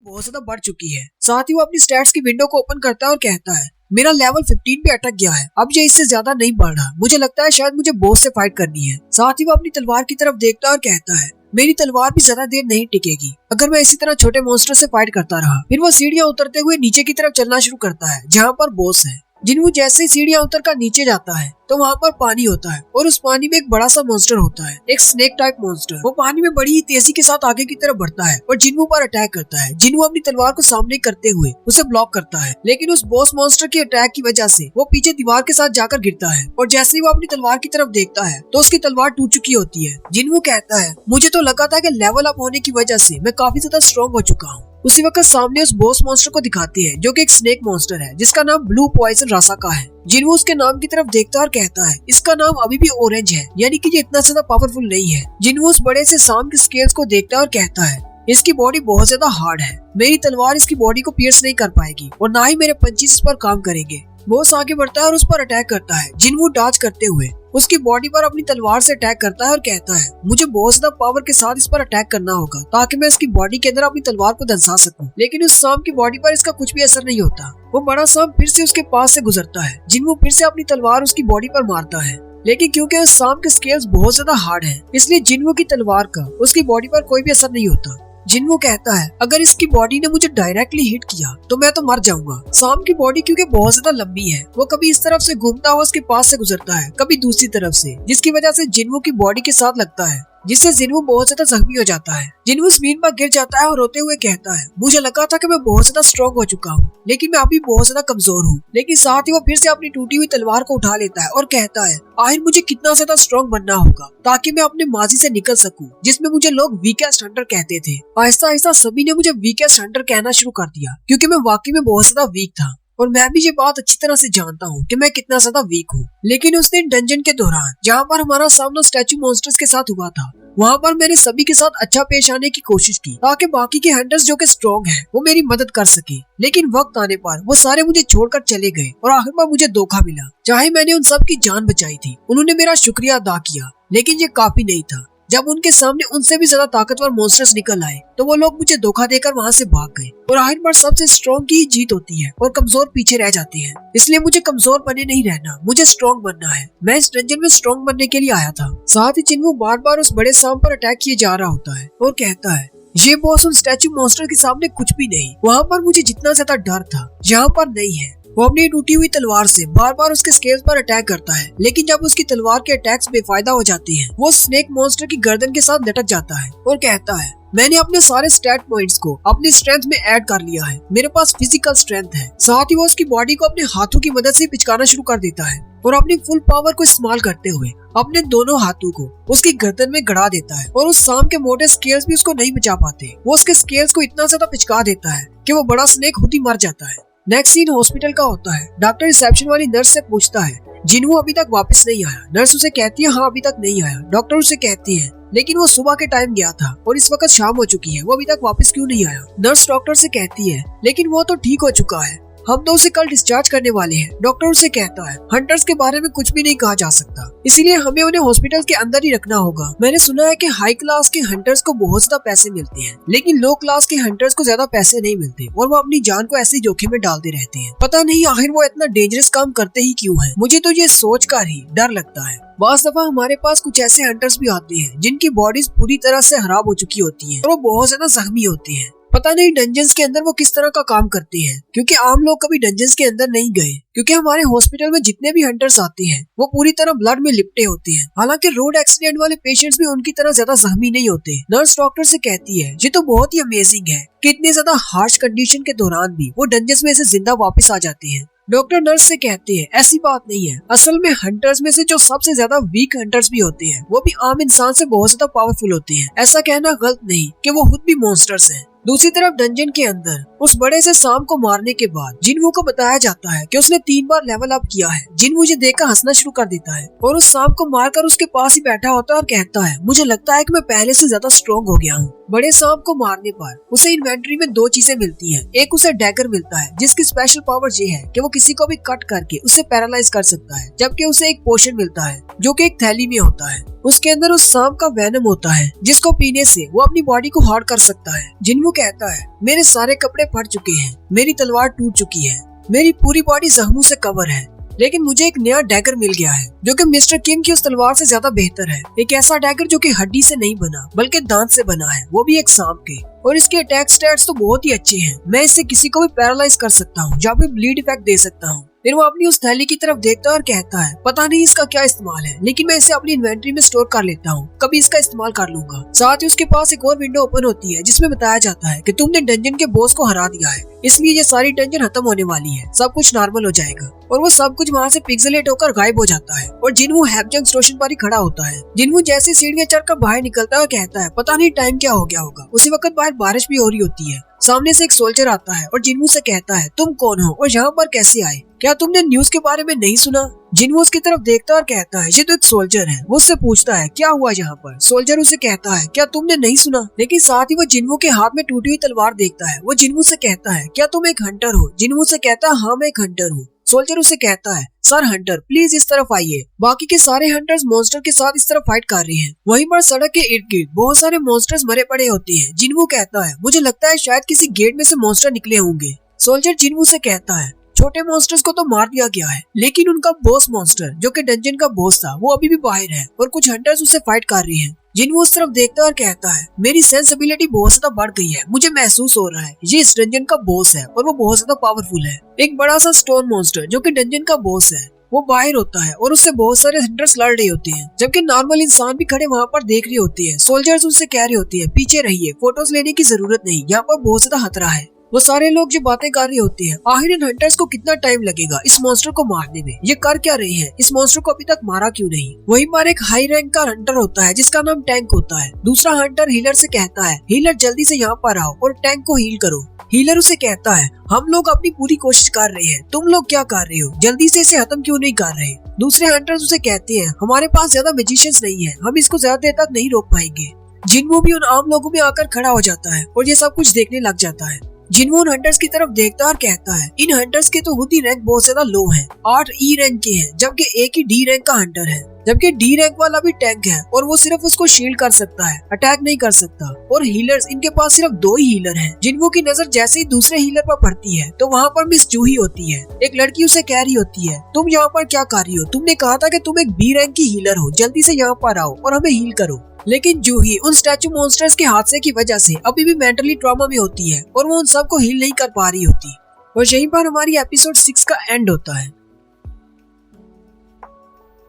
बहुत ज्यादा बढ़ चुकी है। साथ ही वो अपनी स्टैट्स की विंडो को ओपन करता है और कहता है मेरा लेवल 15 पे अटक गया है, अब ये इससे ज्यादा नहीं बढ़ रहा, मुझे लगता है शायद मुझे बॉस से फाइट करनी है। साथ ही वो अपनी तलवार की तरफ देखता है और कहता है मेरी तलवार भी ज्यादा देर नहीं टिकेगी अगर मैं इसी तरह छोटे मॉन्स्टर से फाइट करता रहा। फिर वो सीढ़ियां उतरते हुए नीचे की तरफ चलना शुरू करता है जहाँ पर बॉस है। जिन्हों जैसे ही सीढ़ियां उतर कर नीचे जाता है तो वहाँ पर पानी होता है और उस पानी में एक बड़ा सा मॉन्स्टर होता है, एक स्नेक टाइप मॉन्स्टर। वो पानी में बड़ी ही तेजी के साथ आगे की तरफ बढ़ता है और जिन्हों पर अटैक करता है। जिन्हों अपनी तलवार को सामने करते हुए उसे ब्लॉक करता है, लेकिन उस बॉस मॉन्स्टर के अटैक की वजह से वो पीछे दीवार के साथ जाकर गिरता है और जैसे ही वो अपनी तलवार की तरफ देखता है तो उसकी तलवार टूट चुकी होती है। जिन्हों कहता है मुझे तो लगा था कि लेवल अप होने की वजह से मैं काफी ज्यादा स्ट्रॉन्ग हो चुका हूँ। उसी वक्त सामने उस बॉस मॉन्स्टर को दिखाते हैं जो कि एक स्नेक मॉन्स्टर है जिसका नाम ब्लू पॉइजन रासा का है। जिन्हों उसके नाम की तरफ देखता है और कहता है इसका नाम अभी भी ऑरेंज है, यानी कि ये इतना ज्यादा पावरफुल नहीं है। जिन्हों उस बड़े से सांप के स्केल्स को देखता है और कहता है इसकी बॉडी बहुत ज्यादा हार्ड है, मेरी तलवार इसकी बॉडी को पियर्स नहीं कर पाएगी और ना ही मेरे पंचेस इस पर काम करेंगे। बॉस आगे बढ़ता है और उस पर अटैक करता है। जिन्हों डॉज करते हुए उसकी बॉडी पर अपनी तलवार से अटैक करता है और कहता है मुझे बहुत ज्यादा पावर के साथ इस पर अटैक करना होगा ताकि मैं इसकी बॉडी के अंदर अपनी तलवार को धंसा सकूं। लेकिन उस सांप की बॉडी पर इसका कुछ भी असर नहीं होता। वो बड़ा सांप फिर से उसके पास से गुजरता है। जिन्हों फिर से अपनी तलवार उसकी बॉडी पर मारता है, लेकिन क्योंकि उस सांप के स्केल्स बहुत ज्यादा हार्ड है इसलिए जिन्हों की तलवार का उसकी बॉडी पर कोई भी असर नहीं होता। जिन्हों कहता है अगर इसकी बॉडी ने मुझे डायरेक्टली हिट किया तो मैं तो मर जाऊंगा। सांप की बॉडी क्योंकि बहुत ज्यादा लंबी है वो कभी इस तरफ से घूमता हुआ उसके पास से गुजरता है, कभी दूसरी तरफ से, जिसकी वजह से जिन्हों की बॉडी के साथ लगता है, जिससे जिन्हों बहुत ज्यादा जख्मी हो जाता है। जिन्हों जमीन पर गिर जाता है और रोते हुए कहता है मुझे लगा था कि मैं बहुत ज्यादा स्ट्रॉन्ग हो चुका हूँ, लेकिन मैं अभी बहुत ज्यादा कमजोर हूँ। लेकिन साथ ही वो फिर से अपनी टूटी हुई तलवार को उठा लेता है और कहता है आखिर मुझे कितना ज्यादा स्ट्रॉन्ग बनना होगा ताकि मैं अपने माजी से निकल सकूं जिसमें मुझे लोग वीकेस्ट हंटर कहते थे। आहिस्ता आहिस्ता सभी ने मुझे वीकेस्ट हंटर कहना शुरू कर दिया क्योंकि मैं वाकई में बहुत ज्यादा वीक था और मैं भी ये बात अच्छी तरह से जानता हूँ कि मैं कितना ज्यादा वीक हूँ। लेकिन उस दिन डंजन के दौरान जहाँ पर हमारा सामना स्टैचू मॉन्स्टर्स के साथ हुआ था वहाँ पर मैंने सभी के साथ अच्छा पेश आने की कोशिश की ताकि बाकी के हंटर्स जो कि स्ट्रॉन्ग हैं वो मेरी मदद कर सके। लेकिन वक्त आने पर वो सारे मुझे छोड़कर चले गए और आखिर में मुझे धोखा मिला। चाहे मैंने उन सब की जान बचाई थी, उन्होंने मेरा शुक्रिया अदा किया, लेकिन ये काफी नहीं था। जब उनके सामने उनसे भी ज्यादा ताकतवर मॉन्स्टर्स निकल आए तो वो लोग मुझे धोखा देकर वहाँ से भाग गए और आखिर बार सबसे स्ट्रॉन्ग की ही जीत होती है और कमजोर पीछे रह जाते हैं। इसलिए मुझे कमजोर बने नहीं रहना, मुझे स्ट्रॉन्ग बनना है। मैं इस डंजन में स्ट्रॉन्ग बनने के लिए आया था। साथ ही जिन्हों बार बार उस बड़े सांप पर अटैक किए जा रहा होता है और कहता है ये बॉस उन स्टैचू मॉन्स्टर के सामने कुछ भी नहीं। वहाँ पर मुझे जितना ज्यादा डर था यहाँ पर नहीं है। वो अपनी टूटी हुई तलवार से बार बार उसके स्केल्स पर अटैक करता है, लेकिन जब उसकी तलवार के अटैक्स बेफायदा हो जाते हैं वो स्नेक मॉन्स्टर की गर्दन के साथ लटक जाता है और कहता है मैंने अपने सारे स्टैट पॉइंट्स को अपनी स्ट्रेंथ में ऐड कर लिया है, मेरे पास फिजिकल स्ट्रेंथ है। साथ ही वो उसकी बॉडी को अपने हाथों की मदद से पिचकाना शुरू कर देता है और अपनी फुल पावर को इस्तेमाल करते हुए अपने दोनों हाथों को उसकी गर्दन में गड़ा देता है और उस सांप के मोटे स्केल्स भी उसको नहीं बचा पाते। वो उसके स्केल्स को इतना ज्यादा पिचका देता है कि वो बड़ा स्नेक खुद ही मर जाता है। नेक्स्ट सीन हॉस्पिटल का होता है। डॉक्टर रिसेप्शन वाली नर्स से पूछता है जिन्हों अभी तक वापस नहीं आया। नर्स उसे कहती है हाँ अभी तक नहीं आया। डॉक्टर उसे कहती है लेकिन वो सुबह के टाइम गया था और इस वक्त शाम हो चुकी है, वो अभी तक वापस क्यों नहीं आया। नर्स डॉक्टर से कहती है लेकिन वो तो ठीक हो चुका है, हम तो उसे कल डिस्चार्ज करने वाले हैं। डॉक्टर उसे कहता है हंटर्स के बारे में कुछ भी नहीं कहा जा सकता, इसीलिए हमें उन्हें हॉस्पिटल के अंदर ही रखना होगा। मैंने सुना है कि हाई क्लास के हंटर्स को बहुत ज्यादा पैसे मिलते हैं, लेकिन लो क्लास के हंटर्स को ज्यादा पैसे नहीं मिलते और वो अपनी जान को ऐसे जोखिम में डालते रहते हैं। पता नहीं आखिर वो इतना डेंजरस काम करते ही क्यों है। मुझे तो ये सोच कर ही डर लगता है। बास दफा हमारे पास कुछ ऐसे हंटर्स भी आते हैं जिनकी बॉडीज पूरी तरह से खराब हो चुकी होती है और वो बहुत ज्यादा जख्मी होते हैं। पता नहीं डंजन्स के अंदर वो किस तरह का काम करते हैं, क्योंकि आम लोग कभी डंजन्स के अंदर नहीं गए। क्योंकि हमारे हॉस्पिटल में जितने भी हंटर्स आते हैं वो पूरी तरह ब्लड में लिपटे होते हैं। हालांकि रोड एक्सीडेंट वाले पेशेंट्स भी उनकी तरह ज्यादा जख्मी नहीं होते। नर्स डॉक्टर से कहती है ये तो बहुत ही अमेजिंग है कि इतने ज्यादा हार्श कंडीशन के दौरान भी वो डंजन्स में से जिंदा वापस आ जाते हैं। डॉक्टर नर्स से कहते हैं ऐसी बात नहीं है, असल में हंटर्स में से जो सबसे ज्यादा वीक हंटर्स भी होते हैं वो भी आम इंसान से बहुत ज्यादा पावरफुल होते हैं। ऐसा कहना गलत नहीं कि वो खुद भी मॉन्स्टर्स हैं। दूसरी तरफ डंजन के अंदर उस बड़े से सांप को मारने के बाद जिनवू को बताया जाता है कि उसने 3 बार लेवल अप किया है। जिनवू मुझे देखकर हंसना शुरू कर देता है और उस सांप को मारकर उसके पास ही बैठा होता है और कहता है, मुझे लगता है कि मैं पहले से ज्यादा स्ट्रॉन्ग हो गया हूँ। बड़े सांप को मारने पर उसे इन्वेंट्री में 2 चीजें मिलती हैं। एक उसे डैगर मिलता है जिसकी स्पेशल पावर ये है कि वो किसी को भी कट करके उसे पैरालाइज कर सकता है, जबकि उसे एक पोशन मिलता है जो कि एक थैली में होता है। उसके अंदर उस सांप का वेनम होता है जिसको पीने से वो अपनी बॉडी को हार्ड कर सकता है। जिनवू कहता है, मेरे सारे कपड़े फट चुके हैं, मेरी तलवार टूट चुकी है, मेरी पूरी बॉडी जख्मों से कवर है, लेकिन मुझे एक नया डैगर मिल गया है जो कि मिस्टर किम की उस तलवार से ज्यादा बेहतर है। एक ऐसा डैगर जो कि हड्डी से नहीं बना बल्कि दांत से बना है, वो भी एक सांप के, और इसके अटैक स्टैट्स तो बहुत ही अच्छे हैं। मैं इससे किसी को भी पैरालाइज कर सकता हूँ या फिर ब्लीड इफेक्ट दे सकता हूँ। फिर वो अपनी उस थैली की तरफ देखता है और कहता है, पता नहीं इसका क्या इस्तेमाल है, लेकिन मैं इसे अपनी इन्वेंट्री में स्टोर कर लेता हूँ, कभी इसका इस्तेमाल कर लूंगा। साथ ही उसके पास एक और विंडो ओपन होती है जिसमें बताया जाता है कि तुमने डंजन के बॉस को हरा दिया है, इसलिए ये सारी डंजन खत्म होने वाली है, सब कुछ नॉर्मल हो जाएगा। और वो सब कुछ वहाँ से पिक्सेलेट होकर गायब हो जाता है और जिनवू हैपजंग स्टेशन पर ही खड़ा होता है। जिनवू जैसे सीढ़ियां चढ़कर बाहर निकलता है और कहता है, पता नहीं टाइम क्या हो गया होगा। उसी वक्त बाहर बारिश भी हो रही होती है। सामने से एक सोल्जर आता है और जिनवू से कहता है, तुम कौन हो और यहाँ पर कैसे आए, क्या तुमने न्यूज के बारे में नहीं सुना? जिनवू उसकी तरफ देखता है और कहता है, ये तो एक सोल्जर है। वो उससे पूछता है, क्या हुआ यहाँ पर? सोल्जर उसे कहता है, क्या तुमने नहीं सुना? लेकिन साथ ही वो जिनवू के हाथ में टूटी हुई तलवार देखता है। वो जिनवू से कहता है, क्या तुम एक हंटर हो? जिनवू से कहता है, हाँ मैं एक हंटर हूँ। सोल्जर उसे कहता है, सर हंटर प्लीज इस तरफ आइए। बाकी के सारे हंटर्स मॉन्स्टर के साथ इस तरफ फाइट कर रहे हैं। वहीं पर सड़क के इर्द गिर्द बहुत सारे मॉन्स्टर्स मरे पड़े होते हैं। जिनवू कहता है, मुझे लगता है शायद किसी गेट में से मॉन्स्टर निकले होंगे। सोल्जर जिनवू से कहता है, छोटे मॉन्स्टर्स को तो मार दिया गया है, लेकिन उनका बॉस मॉन्स्टर जो कि डंजन का बॉस था वो अभी भी बाहर है और कुछ हंटर्स उसे फाइट कर रहे हैं। जिनवू उस तरफ देखता है और कहता है, मेरी सेंसिबिलिटी बहुत ज्यादा बढ़ गई है, मुझे महसूस हो रहा है ये इस डंजन का बॉस है और वो बहुत ज्यादा पावरफुल है। एक बड़ा सा स्टोन मॉन्स्टर जो कि डंजन का बॉस है वो बाहर होता है और उससे बहुत सारे हंटर्स लड़ रहे होते हैं, जबकि नॉर्मल इंसान भी खड़े वहाँ पर देख रहे होते हैं। सोल्जर्स उनसे कह रहे होते हैं, पीछे रहिए, फोटोज लेने की जरूरत नहीं, यहाँ पर बहुत ज्यादा खतरा है। वो सारे लोग जो बातें कर रहे होते हैं, आखिर इन हंटर्स को कितना टाइम लगेगा इस मॉन्स्टर को मारने में, ये कर क्या रहे हैं, इस मॉन्स्टर को अभी तक मारा क्यों नहीं? वहीं पर एक हाई रैंक का हंटर होता है जिसका नाम टैंक होता है। दूसरा हंटर हीलर से कहता है, हीलर जल्दी से यहाँ पर आओ और टैंक को हील करो। हीलर उसे कहता है, हम लोग अपनी पूरी कोशिश कर रहे हैं, तुम लोग क्या कर रहे हो, जल्दी से इसे खत्म क्यों नहीं कर रहे? दूसरे हंटर्स उसे कहते हैं, हमारे पास ज्यादा मैजिशियंस नहीं है, हम इसको ज्यादा देर तक नहीं रोक पाएंगे। जिनवू भी उन आम लोगों में आकर खड़ा हो जाता है और ये सब कुछ देखने लग जाता है। जिनवू उन हंटर्स की तरफ देखता है और कहता है, इन हंटर्स के तो खुद ही रैंक बहुत ज्यादा लो है, 8 ई रैंक के हैं, जबकि एक ही डी रैंक का हंटर है, जबकि डी रैंक वाला भी टैंक है और वो सिर्फ उसको शील्ड कर सकता है, अटैक नहीं कर सकता। और हीलर्स, इनके पास सिर्फ 2 ही हीलर हैं। जिनवू की नजर जैसे ही दूसरे हीलर पर पड़ती है तो वहाँ पर मिस जूही होती है। एक लड़की उसे कह रही होती है, तुम यहाँ पर क्या कर रही हो, तुमने कहा था कि तुम एक बी रैंक की हीलर हो, जल्दी से यहाँ पर आओ और हमें हील करो। लेकिन जूही उन स्टैचू मॉन्स्टर्स के हादसे की वजह से अभी भी मेंटली ट्रॉमा में होती है और वो उन सबको हील नहीं कर पा रही होती। और यहीं पर हमारी एपिसोड 6 का एंड होता है।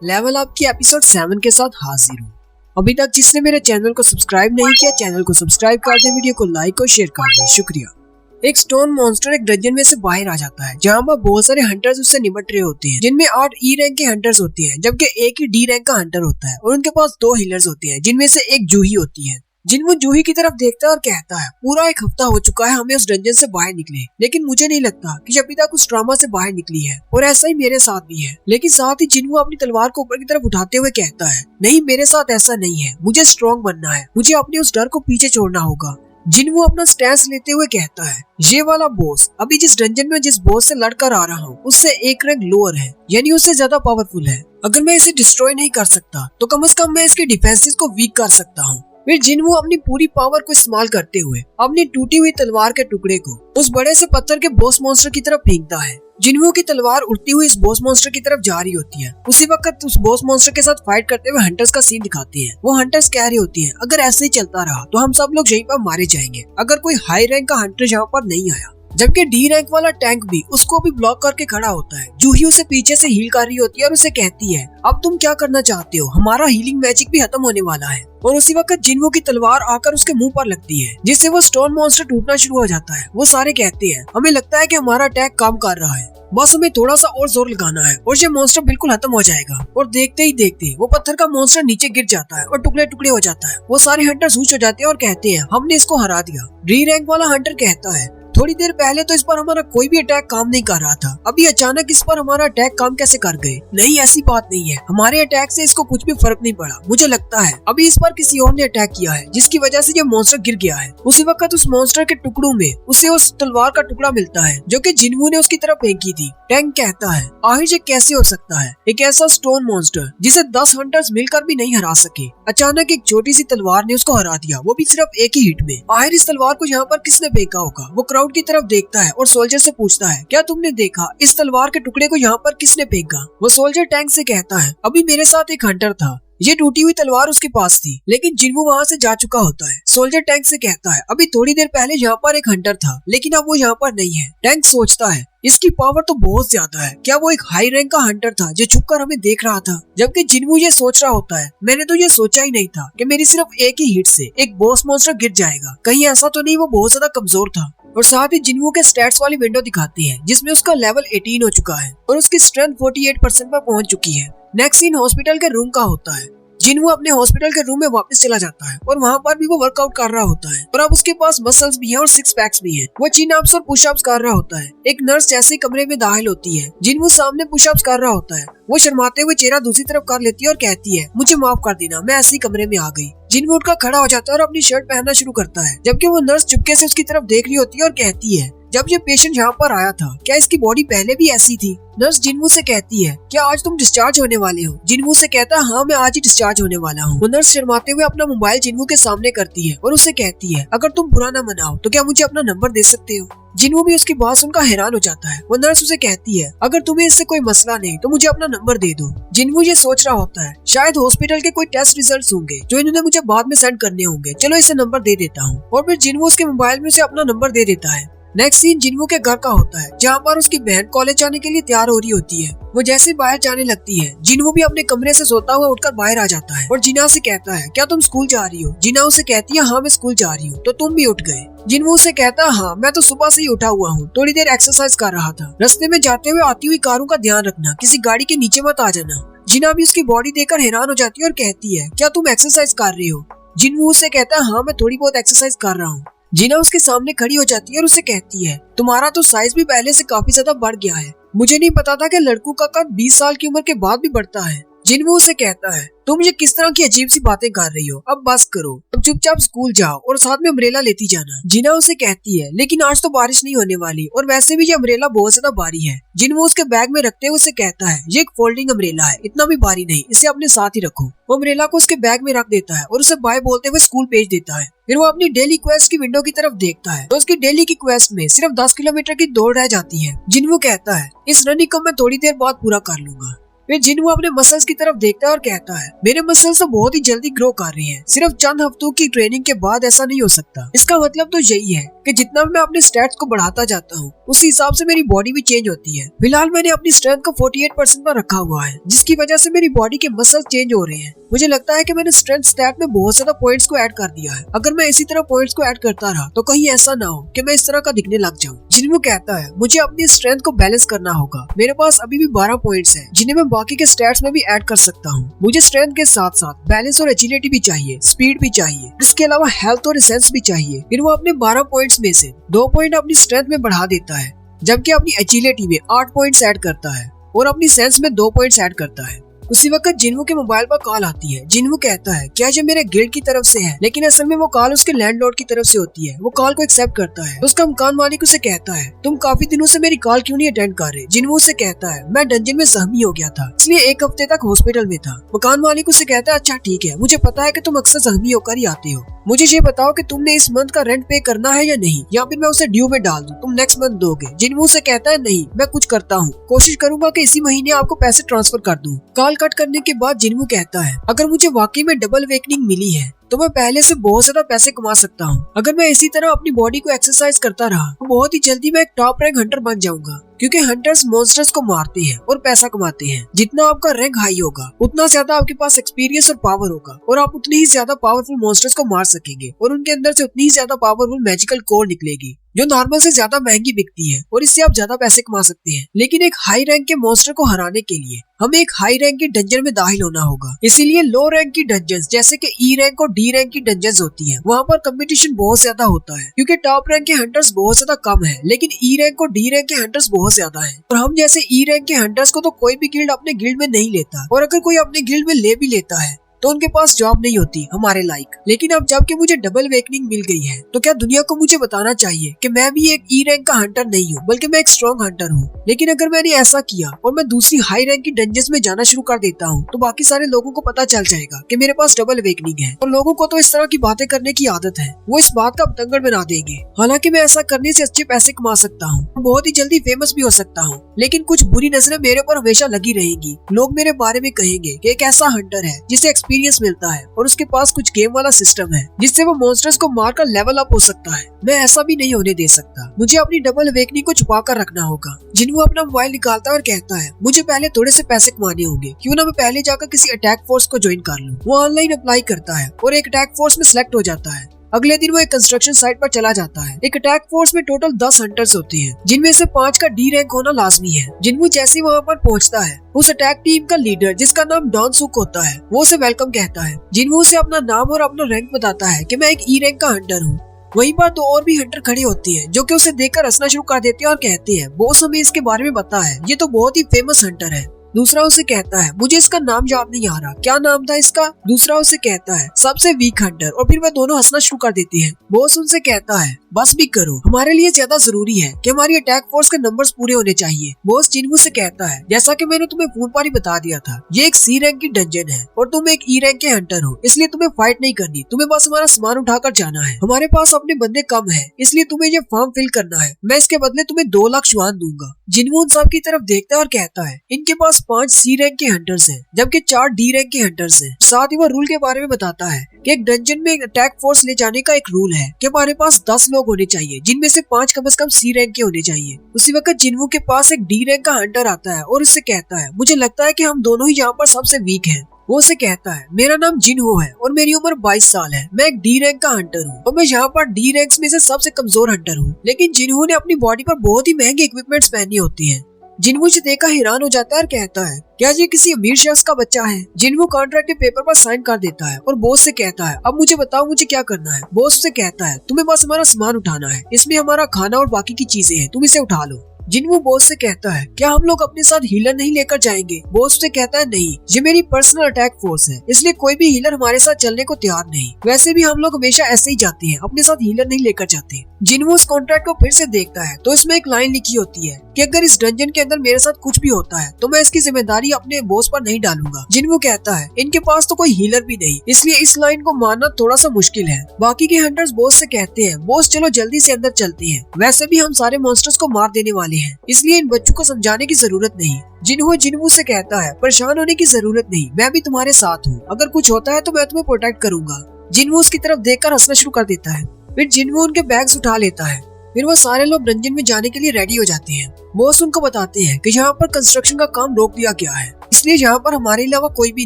लेवल अप की एपिसोड 7 के साथ हाजिर हूँ। अभी तक जिसने मेरे चैनल को सब्सक्राइब नहीं किया, चैनल को सब्सक्राइब कर दे, वीडियो को लाइक और शेयर कर दे, शुक्रिया। एक स्टोन मॉन्स्टर एक डंजन में से बाहर आ जाता है जहाँ पर बहुत सारे हंटर्स उससे निपट रहे होते हैं, जिनमें 8 ई रैंक के हंटर्स होते हैं, जबकि एक ही डी रैंक का हंटर होता है और उनके पास 2 हीलर्स होते हैं, जिनमें से एक जूही होती है। जिनवू जूही की तरफ देखता है और कहता है, पूरा 1 हफ्ता हो चुका है हमें उस डंजन से बाहर निकले, लेकिन मुझे नहीं लगता कि अभी तक उस ट्रॉमा से बाहर निकली है, और ऐसा ही मेरे साथ भी है। लेकिन साथ ही जिनवू अपनी तलवार को ऊपर की तरफ उठाते हुए कहता है, नहीं मेरे साथ ऐसा नहीं है, मुझे स्ट्रॉन्ग बनना है, मुझे अपने उस डर को पीछे छोड़ना होगा। जिनवू अपना स्टैंस लेते हुए कहता है, ये वाला बॉस अभी जिस डंजन में जिस बॉस से लड़कर आ रहा हूँ उससे 1 रैंक लोअर है, यानी उससे ज्यादा पावरफुल है। अगर मैं इसे डिस्ट्रॉय नहीं कर सकता तो कम से कम मैं इसके डिफेंसेस को वीक कर सकता हूँ। फिर जिनवू अपनी पूरी पावर को इस्तेमाल करते हुए अपनी टूटी हुई तलवार के टुकड़े को उस बड़े से पत्थर के बॉस मॉन्स्टर की तरफ फेंकता है। जिनवू की तलवार उड़ती हुई इस बॉस मॉन्स्टर की तरफ जा रही होती है। उसी वक्त उस बॉस मॉन्स्टर के साथ फाइट करते हुए हंटर्स का सीन दिखाते हैं। वो हंटर्स कह रही होती हैं, अगर ऐसे ही चलता रहा तो हम सब लोग यहीं पर मारे जाएंगे, अगर कोई हाई रैंक का हंटर यहाँ पर नहीं आया। जबकि डी रैंक वाला टैंक भी उसको भी ब्लॉक करके खड़ा होता है। जूही उसे पीछे से हील कर रही होती है और उसे कहती है, अब तुम क्या करना चाहते हो, हमारा हीलिंग मैजिक भी खत्म होने वाला है। और उसी वक्त जिनवू की तलवार आकर उसके मुंह पर लगती है, जिससे वो स्टोन मॉन्स्टर टूटना शुरू हो जाता है। वो सारे कहते हैं, हमें लगता है कि हमारा अटैक काम कर रहा है, बस हमें थोड़ा सा और जोर लगाना है और ये मॉन्स्टर बिल्कुल खत्म हो जाएगा। और देखते ही देखते वो पत्थर का मॉन्स्टर नीचे गिर जाता है और टुकड़े टुकड़े हो जाता है। वो सारे हंटर खुश हो जाते हैं और कहते हैं, हमने इसको हरा दिया। डी रैंक वाला हंटर कहता है, थोड़ी देर पहले तो इस पर हमारा कोई भी अटैक काम नहीं कर रहा था, अभी अचानक इस पर हमारा अटैक काम कैसे कर गए? नहीं, ऐसी बात नहीं है, हमारे अटैक से इसको कुछ भी फर्क नहीं पड़ा। मुझे लगता है अभी इस पर किसी और ने अटैक किया है, जिसकी वजह से ये मॉन्स्टर गिर गया है। उसी वक्त उस मॉन्स्टर के टुकड़ों में उसे उस तलवार का टुकड़ा मिलता है जो कि जिन्वू ने उसकी तरफ फेंकी थी। टैंक कहता है आखिर ये कैसे हो सकता है, एक ऐसा स्टोन मॉन्स्टर जिसे 10 हंटर्स मिलकर भी नहीं हरा सके, अचानक एक छोटी सी तलवार ने उसको हरा दिया, वो भी सिर्फ एक ही हिट में। आखिर इस तलवार को यहाँ पर किसने फेंका होगा? वो क्राउड की तरफ देखता है और सोल्जर से पूछता है क्या तुमने देखा इस तलवार के टुकड़े को यहाँ पर किसने फेंका? वो सोल्जर टैंक से कहता है अभी मेरे साथ एक हंटर था, ये टूटी हुई तलवार उसके पास थी, लेकिन जिन्वू वहाँ से जा चुका होता है। सोल्जर टैंक से कहता है अभी थोड़ी देर पहले यहाँ पर एक हंटर था, लेकिन अब वो यहाँ पर नहीं है। टैंक सोचता है इसकी पावर तो बहुत ज्यादा है, क्या वो एक हाई रैंक का हंटर था जो छुपकर हमें देख रहा था? जबकि जिन्वू ये सोच रहा होता है मैंने तो ये सोचा ही नहीं था कि मेरी सिर्फ एक ही हिट से एक बॉस मॉन्स्टर गिर जाएगा, कहीं ऐसा तो नहीं वो बहुत ज्यादा कमजोर था। और साथ ही जिन्वू के स्टैट्स वाली विंडो दिखाती है जिसमें उसका लेवल 18 हो चुका है और उसकी स्ट्रेंथ 48% पर पहुंच चुकी है। नेक्स्ट सीन हॉस्पिटल के रूम का होता है। जिन्वू अपने हॉस्पिटल के रूम में वापस चला जाता है और वहाँ पर भी वो वर्कआउट कर रहा होता है और अब उसके पास मसल्स भी हैं और 6 पैक्स भी हैं। वो चिन अप्स और पुश अप्स कर रहा होता है। एक नर्स जैसे कमरे में दाखिल होती है, जिन्वू सामने पुश अप्स कर रहा होता है। वो शर्माते हुए चेहरा दूसरी तरफ कर लेती है और कहती है मुझे माफ कर देना, मैं ऐसे ही कमरे में आ गई। जिन्वू उठकर खड़ा हो जाता है और अपनी शर्ट पहनना शुरू करता है, जबकि वो नर्स चुपके से उसकी तरफ देख रही होती है और कहती है जब ये पेशेंट यहाँ पर आया था क्या इसकी बॉडी पहले भी ऐसी थी? नर्स जिन्वू से कहती है क्या आज तुम डिस्चार्ज होने वाले हो? जिन्वू से कहता है हाँ मैं आज ही डिस्चार्ज होने वाला हूँ। वो नर्स शर्माते हुए अपना मोबाइल जिन्वू के सामने करती है और उससे कहती है अगर तुम बुरा न मनाओ तो क्या मुझे अपना नंबर दे सकते हो? जिन्वू भी उसकी बात सुनकर हैरान हो जाता है। वो नर्स उसे कहती है अगर तुम्हें इससे कोई मसला नहीं तो मुझे अपना नंबर दे दो। जिन्वू ये सोच रहा होता है शायद हॉस्पिटल के कोई टेस्ट रिजल्ट्स होंगे जो इन्होंने मुझे बाद में सेंड करने होंगे, चलो इसे नंबर दे देता हूँ। और फिर जिन्वू उसके मोबाइल में उसे अपना नंबर दे देता है। नेक्स्ट सीन जिन्वू के घर का होता है जहाँ पर उसकी बहन कॉलेज जाने के लिए तैयार हो रही होती है। वो जैसे बाहर जाने लगती है जिन्वू भी अपने कमरे से सोता हुआ उठकर बाहर आ जाता है और जिना से कहता है क्या तुम स्कूल जा रही हो? जिना उसे कहती है हाँ मैं स्कूल जा रही हूँ, तो तुम भी उठ गए? जिन्वू से कहता है हाँ मैं तो सुबह से ही उठा हुआ हूँ, थोड़ी देर एक्सरसाइज कर रहा था। रास्ते में जाते हुए आती हुई कारों का ध्यान रखना, किसी गाड़ी के नीचे मत आ जाना। जिना भी उसकी बॉडी देखकर हैरान हो जाती है और कहती है क्या तुम एक्सरसाइज कर रही हो? जिन्वू से कहता है हाँ मैं थोड़ी बहुत एक्सरसाइज कर रहा हूँ। जिना उसके सामने खड़ी हो जाती है और उसे कहती है तुम्हारा तो साइज भी पहले से काफी ज्यादा बढ़ गया है, मुझे नहीं पता था कि लड़कों का कद 20 साल की उम्र के बाद भी बढ़ता है। जिन्वू उसे कहता है तुम ये किस तरह की अजीब सी बातें कर रही हो, अब बस करो, अब चुपचाप स्कूल जाओ और साथ में अम्ब्रेला लेती जाना। जिना उसे कहती है लेकिन आज तो बारिश नहीं होने वाली और वैसे भी ये अम्ब्रेला बहुत ज्यादा भारी है। जिन्वू उसके बैग में रखते हुए उसे कहता है ये एक फोल्डिंग अम्ब्रेला है, इतना भी भारी नहीं, इसे अपने साथ ही रखो। वो अम्ब्रेला को उसके बैग में रख देता है और उसे बाय बोलते हुए स्कूल भेज देता है। फिर वो अपनी डेली क्वेस्ट की विंडो की तरफ देखता है तो उसकी डेली की क्वेस्ट में सिर्फ 10 किलोमीटर की दौड़ रह जाती है। जिन्वू कहता है इस रनिंग को मैं थोड़ी देर बाद पूरा कर लूंगा। फिर जिन्वू अपने मसल्स की तरफ देखता है और कहता है मेरे मसल्स तो बहुत ही जल्दी ग्रो कर रहे हैं, सिर्फ चंद हफ्तों की ट्रेनिंग के बाद ऐसा नहीं हो सकता। इसका मतलब तो यही है कि जितना मैं अपने स्टैट्स को बढ़ाता जाता हूँ उसी हिसाब से मेरी बॉडी भी चेंज होती है। फिलहाल मैंने अपनी स्ट्रेंथ को 48% पर रखा हुआ है, जिसकी वजह से मेरी बॉडी के मसल्स चेंज हो रहे हैं। मुझे लगता है कि मैंने स्ट्रेंथ स्टैट में बहुत ज्यादा पॉइंट्स को ऐड कर दिया है। अगर मैं इसी तरह पॉइंट्स को ऐड करता रहा तो कहीं ऐसा ना हो कि मैं इस तरह का दिखने लग जाऊं। जिन्वू कहता है मुझे अपनी स्ट्रेंथ को बैलेंस करना होगा, मेरे पास अभी भी 12 पॉइंट्स हैं जिन्हें मैं बाकी के स्टैट्स में भी ऐड कर सकता हूँ। मुझे स्ट्रेंथ के साथ साथ बैलेंस और एजिलिटी भी चाहिए, स्पीड भी चाहिए, इसके अलावा हेल्थ और एसेंस भी चाहिए। फिर वो अपने 12 पॉइंट्स में से 2 पॉइंट अपनी स्ट्रेंथ में बढ़ा देता है, जबकि अपनी एजिलिटी में 8 पॉइंट्स ऐड करता है और अपनी सेंस में 2 पॉइंट्स ऐड करता है। उसी वक्त जिन्वू के मोबाइल पर कॉल आती है। जिन्वू कहता है क्या ये मेरे गिल्ड की तरफ से है, लेकिन असल में वो कॉल उसके लैंडलॉर्ड की तरफ से होती है। वो कॉल को एक्सेप्ट करता है तो उसका मकान मालिक उसे कहता है तुम काफी दिनों से मेरी कॉल क्यों नहीं अटेंड कर रहे? जिन्वू से कहता है मैं डंजन में जख्मी हो गया था, इसलिए 1 हफ्ते तक हॉस्पिटल में था। मकान मालिक उसे कहता है अच्छा ठीक है, मुझे पता है कि तुम अक्सर जख्मी होकर ही आते हो, मुझे ये बताओ कि तुमने इस मंथ का रेंट पे करना है या नहीं, या फिर मैं उसे ड्यू में डाल दूं, तुम नेक्स्ट मंथ दोगे? जिन्वू से कहता है नहीं, मैं कुछ करता हूँ, कोशिश करूंगा कि इसी महीने आपको पैसे ट्रांसफर कर दूं। कॉल कट करने के बाद जिन्वू कहता है अगर मुझे वाकई में डबल वेकनिंग मिली है तो मैं पहले से बहुत ज्यादा पैसे कमा सकता हूँ। अगर मैं इसी तरह अपनी बॉडी को एक्सरसाइज करता रहा तो बहुत ही जल्दी मैं एक टॉप रैंक हंटर बन जाऊंगा, क्योंकि हंटर्स मॉन्स्टर्स को मारते हैं और पैसा कमाते हैं। जितना आपका रैंक हाई होगा उतना ज्यादा आपके पास एक्सपीरियंस और पावर होगा और आप उतनी ही ज्यादा पावरफुल मॉन्स्टर्स को मार सकेंगे और उनके अंदर से उतनी ही ज्यादा पावरफुल मैजिकल कोर निकलेगी जो नॉर्मल से ज्यादा महंगी बिकती है और इससे आप ज्यादा पैसे कमा सकते हैं। लेकिन एक हाई रैंक के मॉन्स्टर को हराने के लिए हमें एक हाई रैंक की डंजन में दाखिल होना होगा। इसीलिए लो रैंक की डंजन जैसे कि ई रैंक और डी रैंक की डंजन होती है, वहाँ पर कंपटीशन बहुत ज्यादा होता है क्योंकि टॉप रैंक के हंटर्स बहुत ज्यादा कम है, लेकिन ई रैंक और डी रैंक के हंटर्स बहुत ज्यादा है। और हम जैसे ई रैंक के हंटर्स को तो कोई भी गिल्ड अपने गिल्ड में नहीं लेता, और अगर कोई अपने गिल्ड में ले भी लेता है तो उनके पास जॉब नहीं होती हमारे लायक। लेकिन अब जबकि मुझे डबल वेकनिंग मिल गई है तो क्या दुनिया को मुझे बताना चाहिए कि मैं भी एक ई रैंक का हंटर नहीं हूँ, बल्कि मैं एक स्ट्रॉन्ग हंटर हूँ। लेकिन अगर मैंने ऐसा किया और मैं दूसरी हाई रैंक की डंजन्स में जाना शुरू कर देता हूँ तो बाकी सारे लोगों को पता चल जाएगा कि मेरे पास डबल वेकनिंग है, और लोगों को तो इस तरह की बातें करने की आदत है, वो इस बात का बतंगड़ बना देंगे। हालांकि मैं ऐसा करने से अच्छे पैसे कमा सकता हूँ, बहुत ही जल्दी फेमस भी हो सकता हूँ, लेकिन कुछ बुरी नजरें मेरे ऊपर हमेशा लगी रहेंगी। लोग मेरे बारे में कहेंगे कि एक ऐसा हंटर है जिसे एक्सपीरियंस मिलता है और उसके पास कुछ गेम वाला सिस्टम है जिससे वो मॉन्स्टर्स को मारकर लेवल अप हो सकता है। मैं ऐसा भी नहीं होने दे सकता। मुझे अपनी डबल वेकनिंग को छुपा कर रखना होगा। जिन्हों अपना मोबाइल निकालता है और कहता है मुझे पहले थोड़े से पैसे कमाने होंगे, क्यों ना मैं पहले जाकर किसी अटैक फोर्स को ज्वाइन कर लूं। वो ऑनलाइन अप्लाई करता है और एक अटैक फोर्स में सिलेक्ट हो जाता है। अगले दिन वो एक कंस्ट्रक्शन साइट पर चला जाता है। एक अटैक फोर्स में टोटल 10 हंटर्स होते हैं, जिनमें से 5 का डी रैंक होना लाजमी है। जिन्हों जैसे ही वहाँ पर पहुँचता है, उस अटैक टीम का लीडर जिसका नाम डॉन सुक होता है वो उसे वेलकम कहता है। जिन्हों से अपना नाम और अपना रैंक बताता है कि मैं एक ई रैंक का हंटर हूँ। वहीं पर 2 और भी हंटर खड़े होते हैं जो कि उसे देखकर हंसना शुरू कर देते हैं और कहते हैं बॉस हमें इसके बारे में पता है, ये तो बहुत ही फेमस हंटर है। दूसरा उसे कहता है मुझे इसका नाम याद नहीं आ रहा, क्या नाम था इसका। दूसरा उसे कहता है सबसे वीक हंटर, और फिर वह दोनों हंसना शुरू कर देते हैं। बॉस उनसे कहता है बस भी करो, हमारे लिए ज्यादा जरूरी है कि हमारी अटैक फोर्स के नंबर्स पूरे होने चाहिए। बॉस जिन्हों से कहता है जैसा कि मैंने तुम्हें फोन पर ही बता दिया था, ये एक सी रैंक की डंजन है और तुम एक ई रैंक के हंटर हो, इसलिए तुम्हें फाइट नहीं करनी, तुम्हें बस हमारा सामान उठाकर जाना है। हमारे पास अपने बंदे कम है, इसलिए तुम्हें ये फॉर्म फिल करना है। मैं इसके बदले तुम्हें 2 लाख शुआन दूंगा। जिन्हों सब की तरफ देखता है और कहता है इनके पास 5 सी रैंक के हंटर्स हैं, जबकि 4 डी रैंक के हंटर्स हैं। साथ ही वो रूल के बारे में बताता है कि एक डंजन में एक अटैक फोर्स ले जाने का एक रूल है कि हमारे पास 10 लोग होने चाहिए, जिनमें से 5 कम से कम सी रैंक के होने चाहिए। उसी वक्त जिन्हों के पास एक डी रैंक का हंटर आता है और उससे कहता है मुझे लगता है कि हम दोनों ही यहाँ पर सबसे वीक हैं। वो उसे कहता है मेरा नाम जिन्हो है और मेरी उम्र 22 साल है। मैं एक डी रैंक का हंटर हूँ और मैं यहाँ पर डी रैंक्स में से सबसे कमजोर हंटर हूँ। लेकिन जिन्हो ने अपनी बॉडी पर बहुत ही महंगे इक्विपमेंट्स पहनी होती हैं। जिन्हो से देखा हैरान हो जाता है और कहता है क्या ये किसी अमीर शख्स का बच्चा है। जिन्हो कॉन्ट्रैक्ट के पेपर पर साइन कर देता है और बॉस से कहता है अब मुझे बताओ मुझे क्या करना है। बॉस से कहता है तुम्हें बस हमारा सामान उठाना है, इसमें हमारा खाना और बाकी की चीजें हैं, तुम इसे उठा लो। जिन्हों बॉस से कहता है क्या हम लोग अपने साथ हीलर नहीं लेकर जाएंगे। बॉस से कहता है नहीं, ये मेरी पर्सनल अटैक फोर्स है, इसलिए कोई भी हीलर हमारे साथ चलने को तैयार नहीं। वैसे भी हम लोग हमेशा ऐसे ही जाते हैं, अपने साथ हीलर नहीं लेकर जाते। जिन्हों उस कॉन्ट्रैक्ट को फिर से देखता है तो इसमें एक लाइन लिखी होती है कि अगर इस डंजन के अंदर मेरे साथ कुछ भी होता है तो मैं इसकी जिम्मेदारी अपने बॉस पर नहीं डालूंगा। जिन्हों कहता है इनके पास तो कोई हीलर भी नहीं, इसलिए इस लाइन को मानना थोड़ा सा मुश्किल है। बाकी के हंटर्स बॉस से कहते हैं बॉस चलो जल्दी से अंदर चलते हैं, वैसे भी हम सारे मॉन्स्टर्स को मार देने वाले हैं, इसलिए इन बच्चों को समझाने की जरूरत नहीं। जिन्हों से कहता है परेशान होने की जरूरत नहीं, मैं भी तुम्हारे साथ हूँ, अगर कुछ होता है तो मैं तुम्हें प्रोटेक्ट करूंगा। जिन्हों उसकी तरफ देखकर हंसना शुरू कर देता है। फिर जिन्हों उनके बैग्स उठा लेता है। फिर वो सारे लोग डंजन में जाने के लिए रेडी हो जाते हैं। बॉस उनको बताते हैं कि यहाँ पर कंस्ट्रक्शन का काम रोक दिया गया है, इसलिए यहाँ पर हमारे अलावा कोई भी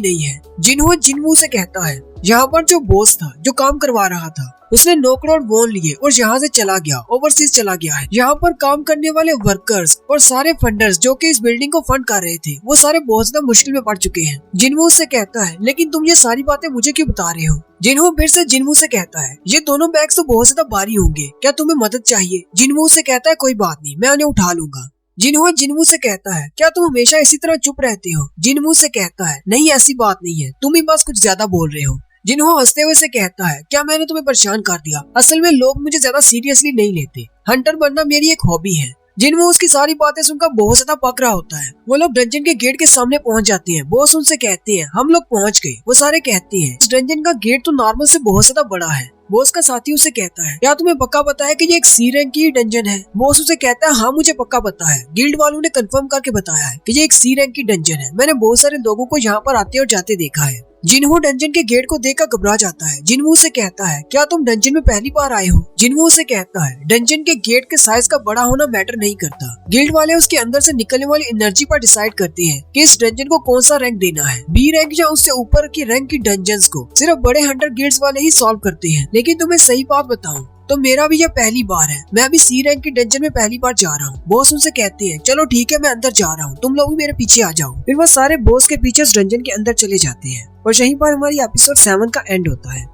नहीं है। जिन्हों से कहता है यहाँ पर जो बॉस था जो काम करवा रहा था उसने 9 करोड़ वॉन लिए और यहाँ से चला गया, ओवरसीज चला गया है। यहाँ पर काम करने वाले वर्कर्स और सारे फंडर्स जो कि इस बिल्डिंग को फंड कर रहे थे वो सारे बहुत ज्यादा मुश्किल में पड़ चुके हैं। जिन्हों से कहता है लेकिन तुम ये सारी बातें मुझे क्यों बता रहे हो। जिन्हों फिर से जिन्हों से कहता है ये दोनों बैग्स तो बहुत ज्यादा भारी होंगे, क्या तुम्हें मदद चाहिए। जिन्हों से कहता है कोई बात नहीं, मैं उन्हें उठा लूंगा। जिन्हों से कहता है क्या तुम हमेशा इसी तरह चुप रहते हो। जिन्हों से कहता है नहीं ऐसी बात नहीं है, तुम ही बस कुछ ज्यादा बोल रहे हो। जिन्हों हंसते हुए से कहता है क्या मैंने तुम्हें परेशान कर दिया, असल में लोग मुझे ज्यादा सीरियसली नहीं लेते, हंटर बनना मेरी एक हॉबी है। जिन्हों उसकी सारी बातें सुनकर बहुत ज्यादा पक रहा होता है। वो लोग डंजन के गेट के सामने पहुंच जाते हैं। बॉस उनसे कहते हैं हम लोग पहुंच गए। वो सारे कहते हैं इस डंजन का गेट तो नॉर्मल से बहुत ज्यादा बड़ा है। बॉस का साथी उसे कहता है क्या तुम्हें पक्का पता है कि ये एक सी रैंक की डंजन है। बॉस उसे कहता है हाँ मुझे पक्का पता है, गिल्ड वालों ने कंफर्म करके बताया है कि ये एक सी रैंक की डंजन है, मैंने बहुत सारे लोगों को यहाँ पर आते और जाते देखा है। जिनहो डंजन के गेट को देखकर घबरा जाता है। जिनवू से कहता है, क्या तुम डंजन में पहली बार आए हो? जिनवू से कहता है, डंजन के गेट के साइज का बड़ा होना मैटर नहीं करता। गिल्ड वाले उसके अंदर से निकलने वाली एनर्जी पर डिसाइड करते हैं कि इस डंजन को कौन सा रैंक देना है, बी रैंक या उससे ऊपर की रैंक की डंजन्स को सिर्फ बड़े हंटर गिल्ड्स वाले ही सॉल्व करते हैं। लेकिन तुम्हें सही बात बताऊं तो मेरा भी यह पहली बार है। मैं अभी सी रैंक की डंजन में पहली बार जा रहा हूँ। बॉस उनसे कहते हैं, चलो ठीक है, मैं अंदर जा रहा हूँ, तुम लोग भी मेरे पीछे आ जाओ। फिर वो सारे बॉस के पीछे उस डंजन के अंदर चले जाते हैं और यहीं पर हमारी एपिसोड 7 का एंड होता है।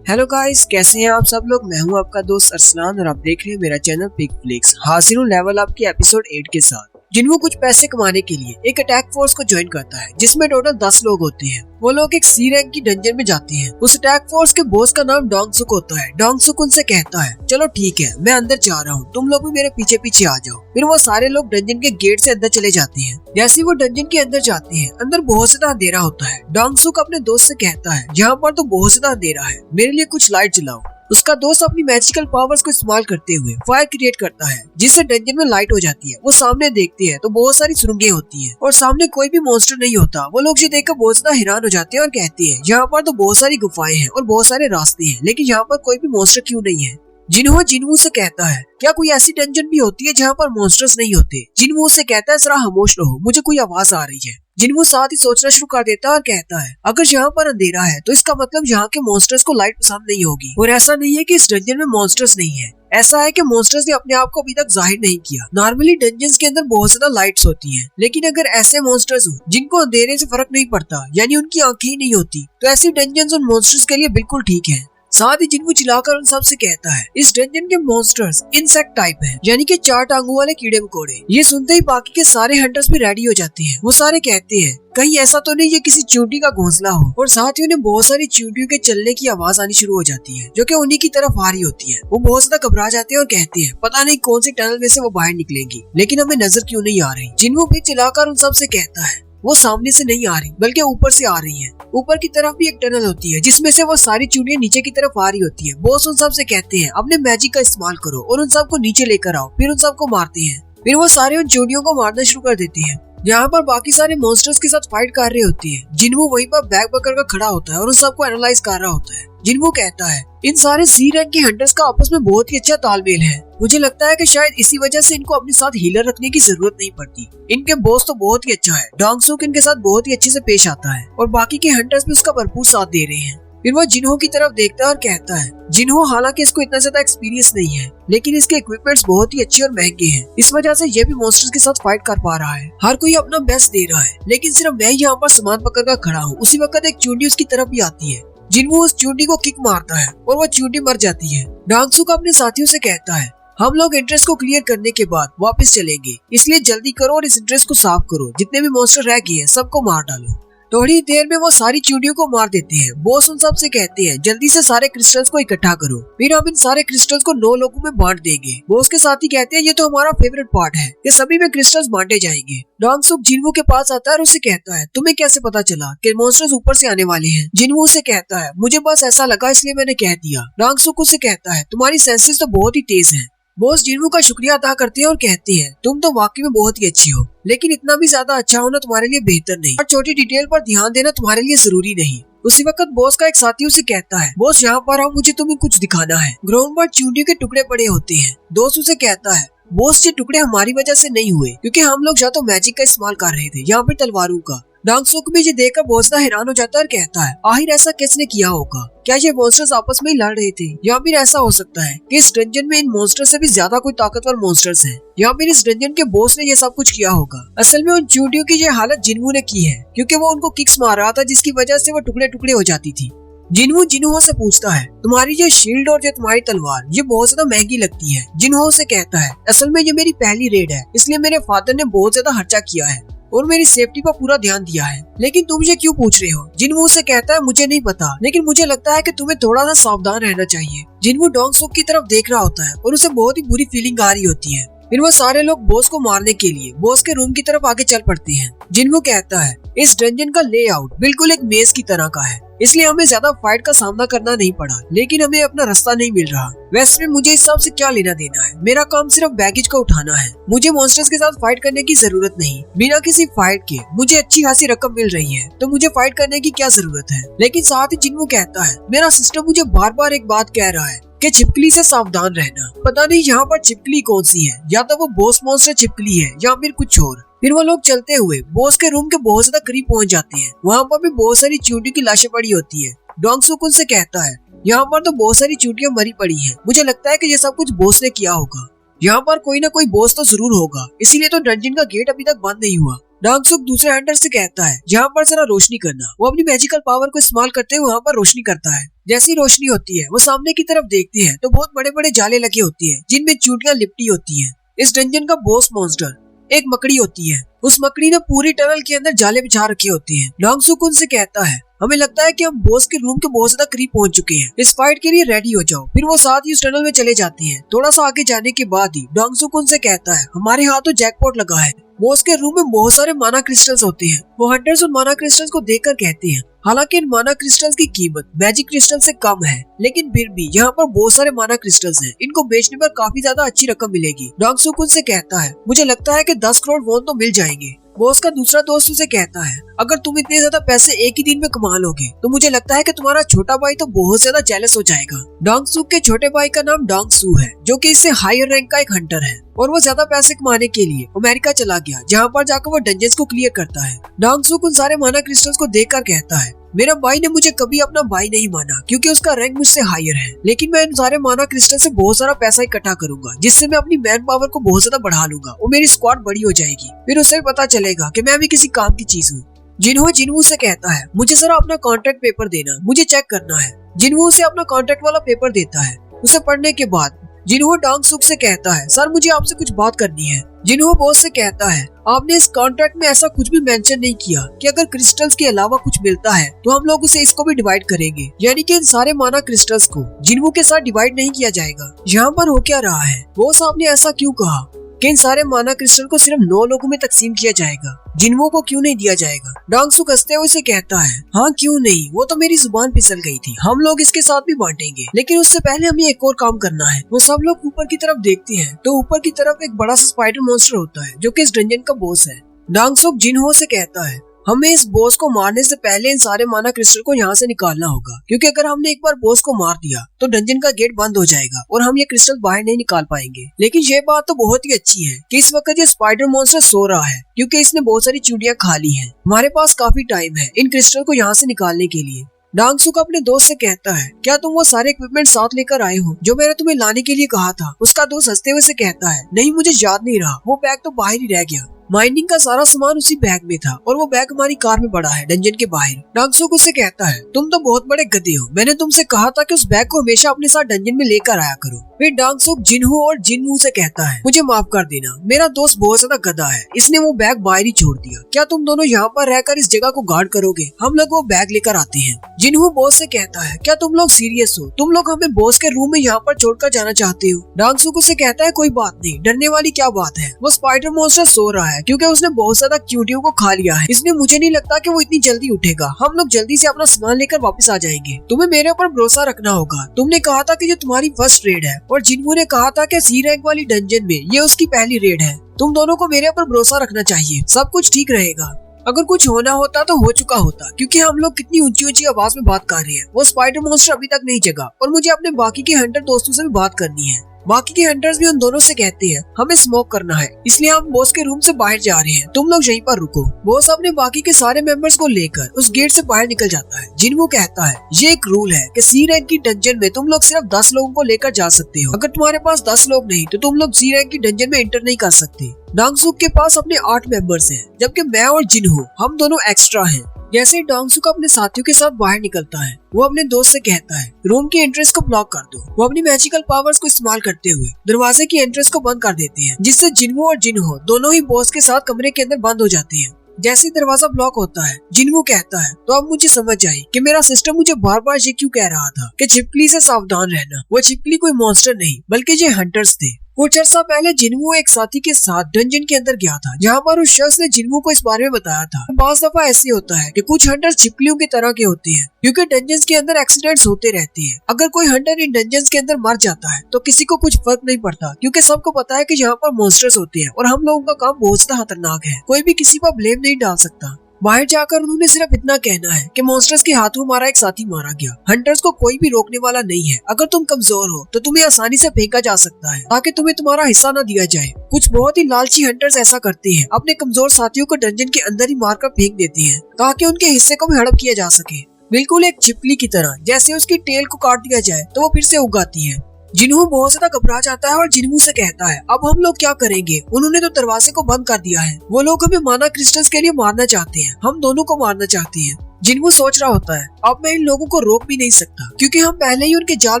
हेलो गाइस, कैसे हैं आप सब लोग? मैं हूं आपका दोस्त अरसलान और आप देख रहे हैं मेरा चैनल पिक फ्लिक्स। हाजिर हूं लेवल अप की एपिसोड 8 के साथ। जिनवू कुछ पैसे कमाने के लिए एक अटैक फोर्स को ज्वाइन करता है जिसमें टोटल 10 लोग होते हैं। वो लोग एक सी रैंक की डंजन में जाते हैं। उस अटैक फोर्स के बॉस का नाम डोंगसुक होता है। डोंगसुक उनसे कहता है, चलो ठीक है, मैं अंदर जा रहा हूँ, तुम लोग भी मेरे पीछे पीछे आ जाओ। फिर वो सारे लोग डंजन के गेट से अंदर चले जाते हैं। जैसे वो डंजन के अंदर जाते हैं, अंदर बहुत ज्यादा अंधेरा होता है। डोंगसुक अपने दोस्त से कहता है, यहाँ पर तो बहुत ज्यादा अंधेरा है, मेरे लिए कुछ लाइट जलाओ। उसका दोस्त अपनी मैजिकल पावर्स को इस्तेमाल करते हुए फायर क्रिएट करता है जिससे डंजन में लाइट हो जाती है। वो सामने देखते हैं तो बहुत सारी सुरंगें होती हैं और सामने कोई भी मॉन्स्टर नहीं होता। वो लोग ये देखकर बहुत ज्यादा हैरान हो जाते हैं और कहते हैं, यहाँ पर तो बहुत सारी गुफाएं हैं और बहुत सारे रास्ते हैं, लेकिन यहाँ पर कोई भी मॉन्स्टर क्यों नहीं है? जिनहो जिनवू से कहता है, क्या कोई ऐसी डंजन भी होती है जहाँ पर मॉन्स्टर्स नहीं होते? जिनवू से कहता है, जरा खामोश रहो, मुझे कोई आवाज आ रही है। जिनवू साथ ही सोचना शुरू कर देता है और कहता है, अगर यहाँ पर अंधेरा है तो इसका मतलब यहाँ के मॉन्स्टर्स को लाइट पसंद नहीं होगी। और ऐसा नहीं है कि इस डंजन में मॉन्स्टर्स नहीं है, ऐसा है कि मॉन्स्टर्स ने अपने आप को अभी तक जाहिर नहीं किया। नॉर्मली डंजन्स के अंदर बहुत ज्यादा लाइट्स होती हैं, लेकिन अगर ऐसे मॉन्स्टर्स हो जिनको अंधेरे से फर्क नहीं पड़ता, यानी उनकी आंखें ही नहीं होती, तो ऐसी डंजन्स उन मॉन्स्टर्स के लिए बिल्कुल ठीक है। साथ ही जिनवू चिल्लाकर उन सब से कहता है, इस डंजन के मॉन्स्टर्स इंसेक्ट टाइप हैं, यानी कि 4 टांगों वाले कीड़े मकोड़े। ये सुनते ही बाकी के सारे हंटर्स भी रेडी हो जाते हैं। वो सारे कहते हैं, कहीं ऐसा तो नहीं ये किसी चींटी का घोंसला हो। और साथ ही उन्हें बहुत सारी चींटियों के चलने की आवाज आनी शुरू हो जाती है जो कि उन्हीं की तरफ आ रही होती है। वो बहुत ज्यादा घबरा जाते हैं और कहते हैं, पता नहीं कौन सी टनल में से वो बाहर निकलेंगी, लेकिन हमें नजर क्यों नहीं आ रही। जिनवू फिर चिल्लाकर उन सब से कहता है, वो सामने से नहीं आ रही बल्कि ऊपर से आ रही है। ऊपर की तरफ भी एक टनल होती है जिसमें से वो सारी चूड़ियां नीचे की तरफ आ रही होती है। बॉस उन सब से कहते हैं, अपने मैजिक का इस्तेमाल करो और उन सबको नीचे लेकर आओ। फिर उन सबको मारते हैं। फिर वो सारे उन चूड़ियों को मारना शुरू कर देते हैं। यहाँ पर बाकी सारे मॉन्स्टर्स के साथ फाइट कर रही होती है। जिनवू वहीं पर बैग पकड़ कर खड़ा होता है और उन सबको एनालाइज कर रहा होता है। जिनवू कहता है, इन सारे सी रैंक के हंटर्स का आपस में बहुत ही अच्छा तालमेल है। मुझे लगता है कि शायद इसी वजह से इनको अपने साथ हीलर रखने की जरूरत नहीं पड़ती। इनके बॉस तो बहुत ही अच्छा है, डोंगसुक इनके साथ बहुत ही अच्छे से पेश आता है और बाकी के हंटर्स भी उसका भरपूर साथ दे रहे हैं। फिर वो जिनहो की तरफ देखता है और कहता है, जिनहो हालांकि इसको इतना ज्यादा एक्सपीरियंस नहीं है, लेकिन इसके इक्विपमेंट्स बहुत ही अच्छे और महंगे हैं। इस वजह से ये भी मॉन्स्टर्स के साथ फाइट कर पा रहा है। हर कोई अपना बेस्ट दे रहा है, लेकिन सिर्फ मैं यहाँ पर सामान पकड़ कर खड़ा हूँ। उसी वक्त एक चूंटी उसकी तरफ भी आती है। जिनवू उस चूंटी को किक मारता है और वो चूंटी मर जाती है। डोंगसुक अपने साथियों से कहता है, हम लोग इंटरेस्ट को क्लियर करने के बाद वापस चलेंगे, इसलिए जल्दी करो और इस इंटरेस्ट को साफ करो। जितने भी मॉन्स्टर रह गए हैं सबको मार डालो। थोड़ी देर में वो सारी चींटियों को मार देते हैं। बॉस उन सब से कहते हैं, जल्दी से सारे क्रिस्टल्स को इकट्ठा करो, फिर हम इन सारे क्रिस्टल्स को 9 लोगों में बांट देंगे। बॉस के साथी कहते हैं, ये तो हमारा फेवरेट पार्ट है, ये सभी में क्रिस्टल्स बांटे जाएंगे। डोंगसुक जिनवू के पास आता है और उसे कहता है, तुम्हें कैसे पता चला कि मॉन्स्टर्स ऊपर से आने वाले हैं? जिनवू से कहता है, मुझे बस ऐसा लगा इसलिए मैंने कह दिया। डोंगसुक उसे कहता है, तुम्हारी सेंसेस तो बहुत ही तेज हैं। बॉस जिनवू का शुक्रिया अदा करते हैं और कहते हैं, तुम तो वाकई में बहुत ही अच्छी हो, लेकिन इतना भी ज्यादा अच्छा होना तुम्हारे लिए बेहतर नहीं और छोटी डिटेल पर ध्यान देना तुम्हारे लिए जरूरी नहीं। उसी वक्त बॉस का एक साथी उसे कहता है, बॉस यहाँ पर आओ, मुझे तुम्हें कुछ दिखाना है। ग्राउंड पर चूंटियों के टुकड़े पड़े होते हैं। दोस्त उसे कहता है, बॉस ये टुकड़े हमारी वजह से नहीं हुए, क्योंकि हम लोग या तो मैजिक का इस्तेमाल कर रहे थे या फिर तलवारों का। डोंगसुक भी ये देखकर बहुत ज्यादा हैरान हो जाता है और कहता है, आखिर ऐसा किसने किया होगा? क्या ये मॉन्स्टर्स आपस में ही लड़ रहे थे, या फिर ऐसा हो सकता है कि इस डंजन में इन मॉन्स्टर से भी ज्यादा कोई ताकतवर मॉन्स्टर्स हैं, या फिर इस डंजन के बॉस ने ये सब कुछ किया होगा? असल में उन चूंटियों की ये हालत जिनवू ने की है, क्योंकि वो उनको किक्स मार रहा था जिसकी वजह से वो टुकड़े टुकड़े हो जाती थी। जिनवू जिनहो से पूछता है, तुम्हारी ये शील्ड और ये तुम्हारी तलवार ये बहुत ज्यादा महंगी लगती है। जिनहो से कहता है, असल में ये मेरी पहली रेड है, इसलिए मेरे फादर ने बहुत ज्यादा खर्चा किया है और मेरी सेफ्टी पर पूरा ध्यान दिया है। लेकिन तुम ये क्यों पूछ रहे हो? जिनवू से कहता है, मुझे नहीं पता, लेकिन मुझे लगता है कि तुम्हें थोड़ा सा सावधान रहना चाहिए। जिनवू डोंगसुक की तरफ देख रहा होता है और उसे बहुत ही बुरी फीलिंग आ रही होती है। फिर वो सारे लोग बॉस को मारने के लिए बॉस के रूम की तरफ आगे चल पड़ते हैं। जिनवू कहता है, इस डंजन का लेआउट बिल्कुल एक मेज की तरह का है। इसलिए हमें ज्यादा फाइट का सामना करना नहीं पड़ा, लेकिन हमें अपना रास्ता नहीं मिल रहा। वैसे मुझे इस सब से क्या लेना देना है, मेरा काम सिर्फ बैगेज को उठाना है। मुझे मॉन्स्टर्स के साथ फाइट करने की जरूरत नहीं। बिना किसी फाइट के मुझे अच्छी खासी रकम मिल रही है, तो मुझे फाइट करने की क्या जरूरत है। लेकिन साथ ही जिन्हों कहता है, मेरा सिस्टम मुझे बार बार एक बात कह रहा है कि छिपकली से सावधान रहना। पता नहीं यहाँ पर छिपकली कौन सी है, या तो वो बॉस मॉन्स्टर छिपकली है या फिर कुछ और। फिर वो लोग चलते हुए बॉस के रूम के बहुत ज्यादा करीब पहुंच जाते हैं। वहाँ पर भी बहुत सारी चींटियों की लाशें पड़ी होती है। डोंग सुक उनसे कहता है, यहाँ पर तो बहुत सारी चींटियां मरी पड़ी हैं। मुझे लगता है कि ये सब कुछ बॉस ने किया होगा। यहाँ पर कोई ना कोई बॉस तो जरूर होगा, इसीलिए तो डंजन का गेट अभी तक बंद नहीं हुआ। डोंग सुक दूसरे हंटर से कहता है, यहाँ पर जरा रोशनी करना। वो अपनी मैजिकल पावर को इस्तेमाल करते हुए वहाँ पर रोशनी करता है। जैसी रोशनी होती है वो सामने की तरफ देखते हैं तो बहुत बड़े बड़े जाले लगे होते हैं जिनमें चींटियां लिपटी होती है। इस डंजन का बॉस मॉन्स्टर एक मकड़ी होती है। उस मकड़ी ने पूरी टनल के अंदर जाले बिछा रखे होते हैं। डोंग सुक उनसे कहता है, हमें लगता है कि हम बॉस के रूम के बहुत ज्यादा करीब पहुंच चुके हैं, इस फाइट के लिए रेडी हो जाओ। फिर वो साथ ही उस टनल में चले जाते हैं। थोड़ा सा आगे जाने के बाद ही डोंग सुक उनसे कहता है, हमारे हाथ तो जैकपॉट लगा है। बॉस के रूम में बहुत सारे माना क्रिस्टल्स होते हैं। वो हंटर्स उन माना क्रिस्टल्स को देखकर कहते हैं, हालांकि इन माना क्रिस्टल्स की कीमत मैजिक क्रिस्टल से कम है, लेकिन फिर भी यहाँ पर बहुत सारे माना क्रिस्टल्स हैं। इनको बेचने पर काफी ज्यादा अच्छी रकम मिलेगी। डोंग सुक उनसे कहता है, मुझे लगता है कि 10 करोड़ वॉन तो मिल जाएंगे। बॉस का दूसरा दोस्त उसे कहता है, अगर तुम इतने ज्यादा पैसे एक ही दिन में कमा लोगे तो मुझे लगता है कि तुम्हारा छोटा भाई तो बहुत ज्यादा जेलस हो जाएगा। डोंग सुक के छोटे भाई का नाम डोंग सू है, जो कि इससे हायर रैंक का एक हंटर है, और वो ज्यादा पैसे कमाने के लिए अमेरिका चला गया, जहाँ पर जाकर वो डंजन्स को क्लियर करता है। डोंग सुक उन सारे माना क्रिस्टल्स को देखकर कहता है, मेरा भाई ने मुझे कभी अपना भाई नहीं माना क्योंकि उसका रैंक मुझसे हायर है, लेकिन मैं इन सारे माना क्रिस्टल से बहुत सारा पैसा इकट्ठा करूंगा, जिससे मैं अपनी मैन पावर को बहुत ज्यादा बढ़ा लूंगा और मेरी स्क्वाड बड़ी हो जाएगी। फिर उसे पता चलेगा कि मैं भी किसी काम की चीज हूँ। जिन्हों से कहता है, मुझे जरा अपना कॉन्ट्रैक्ट पेपर देना, मुझे चेक करना है। जिन्हों उसे अपना कॉन्ट्रैक्ट वाला पेपर देता है। उसे पढ़ने के बाद जिन्हों डोंग सुक से कहता है, सर मुझे आपसे कुछ बात करनी है। जिन्हों बॉस से कहता है, आपने इस कॉन्ट्रैक्ट में ऐसा कुछ भी मेंशन नहीं किया कि अगर क्रिस्टल्स के अलावा कुछ मिलता है तो हम लोग उसे इसको भी डिवाइड करेंगे, यानी कि इन सारे माना क्रिस्टल्स को जिन्हों के साथ डिवाइड नहीं किया जाएगा। यहाँ पर हो क्या रहा है, बॉस आपने ऐसा क्यों कहा कि इन सारे माना क्रिस्टल को सिर्फ 9 लोगों में तकसीम किया जाएगा, जिन्हों को क्यों नहीं दिया जाएगा? डोंग सुक हंसते हुए से कहता है, हाँ क्यों नहीं, वो तो मेरी जुबान फिसल गई थी, हम लोग इसके साथ भी बांटेंगे, लेकिन उससे पहले हमें एक और काम करना है। वो सब लोग ऊपर की तरफ देखते हैं तो ऊपर की तरफ एक बड़ा सा स्पाइडर मॉन्स्टर होता है, जो कि इस डंजन का बॉस है। डोंग सुक जिन्हों से कहता है, हमें इस बॉस को मारने से पहले इन सारे माना क्रिस्टल को यहाँ से निकालना होगा, क्योंकि अगर हमने एक बार बॉस को मार दिया तो डंजन का गेट बंद हो जाएगा और हम ये क्रिस्टल बाहर नहीं निकाल पाएंगे। लेकिन ये बात तो बहुत ही अच्छी है कि इस वक्त ये स्पाइडर मॉन्स्टर सो रहा है, क्योंकि इसने बहुत सारी चींटियां खा ली हैं। हमारे पास काफी टाइम है इन क्रिस्टल को यहाँ से निकालने के लिए। डोंग सुक अपने दोस्त से कहता है, क्या तुम वो सारे इक्विपमेंट साथ लेकर आए हो जो मैंने तुम्हें लाने के लिए कहा था? उसका दोस्त हंसते हुए से कहता है, नहीं मुझे याद नहीं रहा, वो बैग तो बाहर ही रह गया। माइनिंग का सारा सामान उसी बैग में था और वो बैग हमारी कार में पड़ा है डंजन के बाहर। डोंग सुक उससे कहता है, तुम तो बहुत बड़े गधे हो, मैंने तुमसे कहा था कि उस बैग को हमेशा अपने साथ डंजन में लेकर आया करो। फिर डोंग सुक जिन्हों और जिन्हों से कहता है, मुझे माफ कर देना, मेरा दोस्त बहुत ज्यादा गधा है, इसने वो बैग बाहर ही छोड़ दिया। क्या तुम दोनों यहाँ पर रहकर इस जगह को गार्ड करोगे? हम लोग वो बैग लेकर आते हैं। जिन्हों बॉस से कहता है, क्या तुम लोग सीरियस हो? तुम लोग हमें बॉस के रूम में यहाँ पर छोड़कर जाना चाहते हो? डोंग सुक उससे कहता है, कोई बात नहीं, डरने वाली क्या बात है, वो स्पाइडर मॉन्स्टर सो रहा है क्योंकि उसने बहुत ज्यादा क्यूटियों को खा लिया है, इसलिए मुझे नहीं लगता कि वो इतनी जल्दी उठेगा। हम लोग जल्दी से अपना सामान लेकर वापस आ जाएंगे। तुम्हें मेरे ऊपर भरोसा रखना होगा। तुमने कहा था कि ये तुम्हारी फर्स्ट रेड है और जिन्हों ने कहा था कि सी रैंक वाली डंजन में ये उसकी पहली रेड है। तुम दोनों को मेरे ऊपर भरोसा रखना चाहिए, सब कुछ ठीक रहेगा। अगर कुछ होना होता तो हो चुका होता, क्योंकि हम लोग कितनी ऊंची ऊंची आवाज में बात कर रहे हैं। वो स्पाइडर मॉन्स्टर अभी तक नहीं जगा और मुझे अपने बाकी के हंटर दोस्तों से भी बात करनी है। बाकी के हंटर्स भी उन दोनों से कहते हैं, हमें स्मोक करना है, इसलिए हम बॉस के रूम से बाहर जा रहे हैं, तुम लोग यहीं पर रुको। बॉस अपने बाकी के सारे मेंबर्स को लेकर उस गेट से बाहर निकल जाता है। जिन्हों कहता है, ये एक रूल है कि सी रैंक की डंजन में तुम लोग सिर्फ 10 लोगों को लेकर जा सकते हो। अगर तुम्हारे पास 10 लोग नहीं तो तुम लोग सी रैंक की डंजन में एंटर नहीं कर सकते। डोंग सुक के पास अपने 8 मेंबर्स हैं, जबकि मैं और जिन्हों हम दोनों एक्स्ट्रा हैं। जैसे डोंग सुक अपने साथियों के साथ बाहर निकलता है, वो अपने दोस्त से कहता है, रूम की एंट्रेंस को ब्लॉक कर दो। वो अपनी मैजिकल पावर्स को इस्तेमाल करते हुए दरवाजे की एंट्रेंस को बंद कर देते हैं, जिससे जिन्हों और जिन्हों दोनों ही बॉस के साथ कमरे के अंदर बंद हो जाते हैं। जैसे दरवाजा ब्लॉक होता है, जिन्हों कहता है, तो अब मुझे समझ आई कि मेरा सिस्टम मुझे बार बार ये क्यों कह रहा था कि छिपकली से सावधान रहना। वो छिपकली कोई मॉन्स्टर नहीं बल्कि ये हंटर्स थे। कुछ अर्सा पहले जिन्वू एक साथी के साथ डंजन के अंदर गया था, जहाँ पर उस शख्स ने जिन्वू को इस बारे में बताया था। बाज़ दफा ऐसे होता है कि कुछ हंटर्स छिपकलियों की तरह के होते हैं, क्योंकि डंजन्स के अंदर एक्सीडेंट्स होते रहते हैं। अगर कोई हंटर इन डंजन्स के अंदर मर जाता है तो किसी को कुछ फर्क नहीं पड़ता, क्योंकि सबको पता है कि यहाँ पर मॉन्स्टर्स होते हैं और हम लोगों का काम बहुत ज्यादा खतरनाक है। कोई भी किसी पर ब्लेम नहीं डाल सकता। बाहर जाकर उन्होंने सिर्फ इतना कहना है कि मॉन्स्टर्स के हाथों हमारा एक साथी मारा गया। हंटर्स को कोई भी रोकने वाला नहीं है। अगर तुम कमजोर हो तो तुम्हें आसानी से फेंका जा सकता है, ताकि तुम्हें तुम्हारा हिस्सा न दिया जाए। कुछ बहुत ही लालची हंटर्स ऐसा करते हैं, अपने कमजोर साथियों को डंजन के अंदर ही मारकर फेंक देते हैं, ताकि उनके हिस्से को भी हड़प किया जा सके। बिल्कुल एक छिपकली की तरह, जैसे उसकी टेल को काट दिया जाए तो वो फिर से उगाती है। जिन्हू बहुत ज्यादा घबरा जाता है और जिन्हू से कहता है, अब हम लोग क्या करेंगे? उन्होंने तो दरवाजे को बंद कर दिया है। वो लोग हमें माना क्रिस्टल्स के लिए मारना चाहते हैं, हम दोनों को मारना चाहते हैं। जिन्हू सोच रहा होता है, अब मैं इन लोगों को रोक भी नहीं सकता, क्योंकि हम पहले ही उनके जाल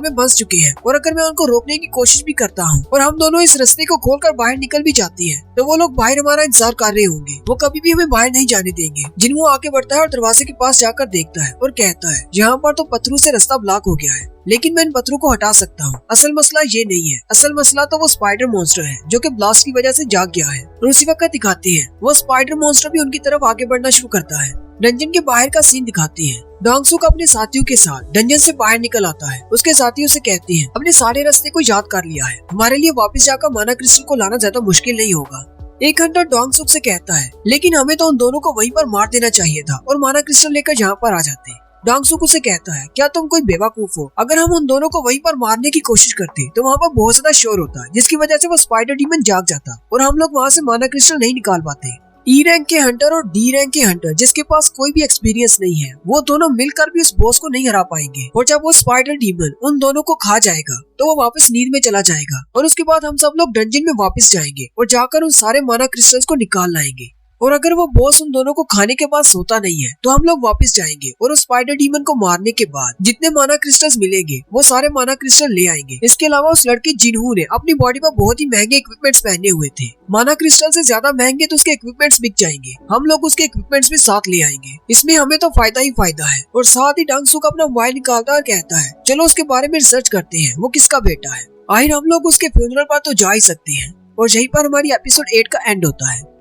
में फंस चुके हैं। और अगर मैं उनको रोकने की कोशिश भी करता हूँ और हम दोनों इस रास्ते को खोलकर बाहर निकल भी जाते हैं, तो वो लोग बाहर हमारा इंतजार कर रहे होंगे। वो कभी भी हमें बाहर नहीं जाने देंगे। जिन्हू आगे बढ़ता है और दरवाजे के पास जाकर देखता है और कहता है, यहाँ पर तो पत्थरों से रास्ता ब्लॉक हो गया है, लेकिन मैं इन पत्थरों को हटा सकता हूँ। असल मसला ये नहीं है, असल मसला तो वो स्पाइडर मॉन्स्टर है, जो कि ब्लास्ट की वजह से जाग गया है। और उसी वक्त दिखाते हैं वो स्पाइडर मॉन्स्टर भी उनकी तरफ आगे बढ़ना शुरू करता है। डंजन के बाहर का सीन दिखाते हैं। डोंगसुक अपने साथियों के साथ डंजन से बाहर निकल आता है। उसके साथियों से कहते हैं, अपने सारे रास्ते को याद कर लिया है, हमारे लिए वापस जाकर माना क्रिस्टल को लाना ज्यादा मुश्किल नहीं होगा। एक हंटर डोंगसुक से कहता है, लेकिन हमें तो उन दोनों को वहीं पर मार देना चाहिए था और माना क्रिस्टल लेकर यहाँ पर आ जाते। डोंगसुक उसे कहता है, क्या तुम कोई बेवकूफ हो? अगर हम उन दोनों को वहीं पर मारने की कोशिश करते तो वहाँ पर बहुत ज्यादा शोर होता, जिसकी वजह से वो स्पाइडर डीमन जाग जाता और हम लोग वहाँ से माना क्रिस्टल नहीं निकाल पाते। ई रैंक के हंटर और डी रैंक के हंटर, जिसके पास कोई भी एक्सपीरियंस नहीं है, वो दोनों मिलकर भी उस बॉस को नहीं हरा पाएंगे। और जब वो स्पाइडर डीमन उन दोनों को खा जाएगा तो वो वापस नींद में चला जाएगा और उसके बाद हम सब लोग डंजन में वापस जाएंगे और जाकर उन सारे माना क्रिस्टल्स को निकाल लाएंगे। और अगर वो बॉस उन दोनों को खाने के बाद सोता नहीं है तो हम लोग वापस जाएंगे और उस स्पाइडर डीमन को मारने के बाद जितने माना क्रिस्टल्स मिलेंगे वो सारे माना क्रिस्टल ले आएंगे। इसके अलावा उस लड़के जिन्हू ने अपनी बॉडी पर बहुत ही महंगे इक्विपमेंट्स पहने हुए थे। माना क्रिस्टल से ज्यादा महंगे तो उसके इक्विपमेंट्स बिक जाएंगे। हम लोग उसके इक्विपमेंट्स भी साथ ले आएंगे। इसमें हमें तो फायदा ही फायदा है। और साथ ही डोंगसुक अपना मोबाइल निकालता है और कहता है, चलो उसके बारे में रिसर्च करते हैं, वो किसका बेटा है। आखिर हम लोग उसके फ्यूनरल पर तो जा ही सकते हैं। और यहीं पर हमारी एपिसोड 8 का एंड होता है।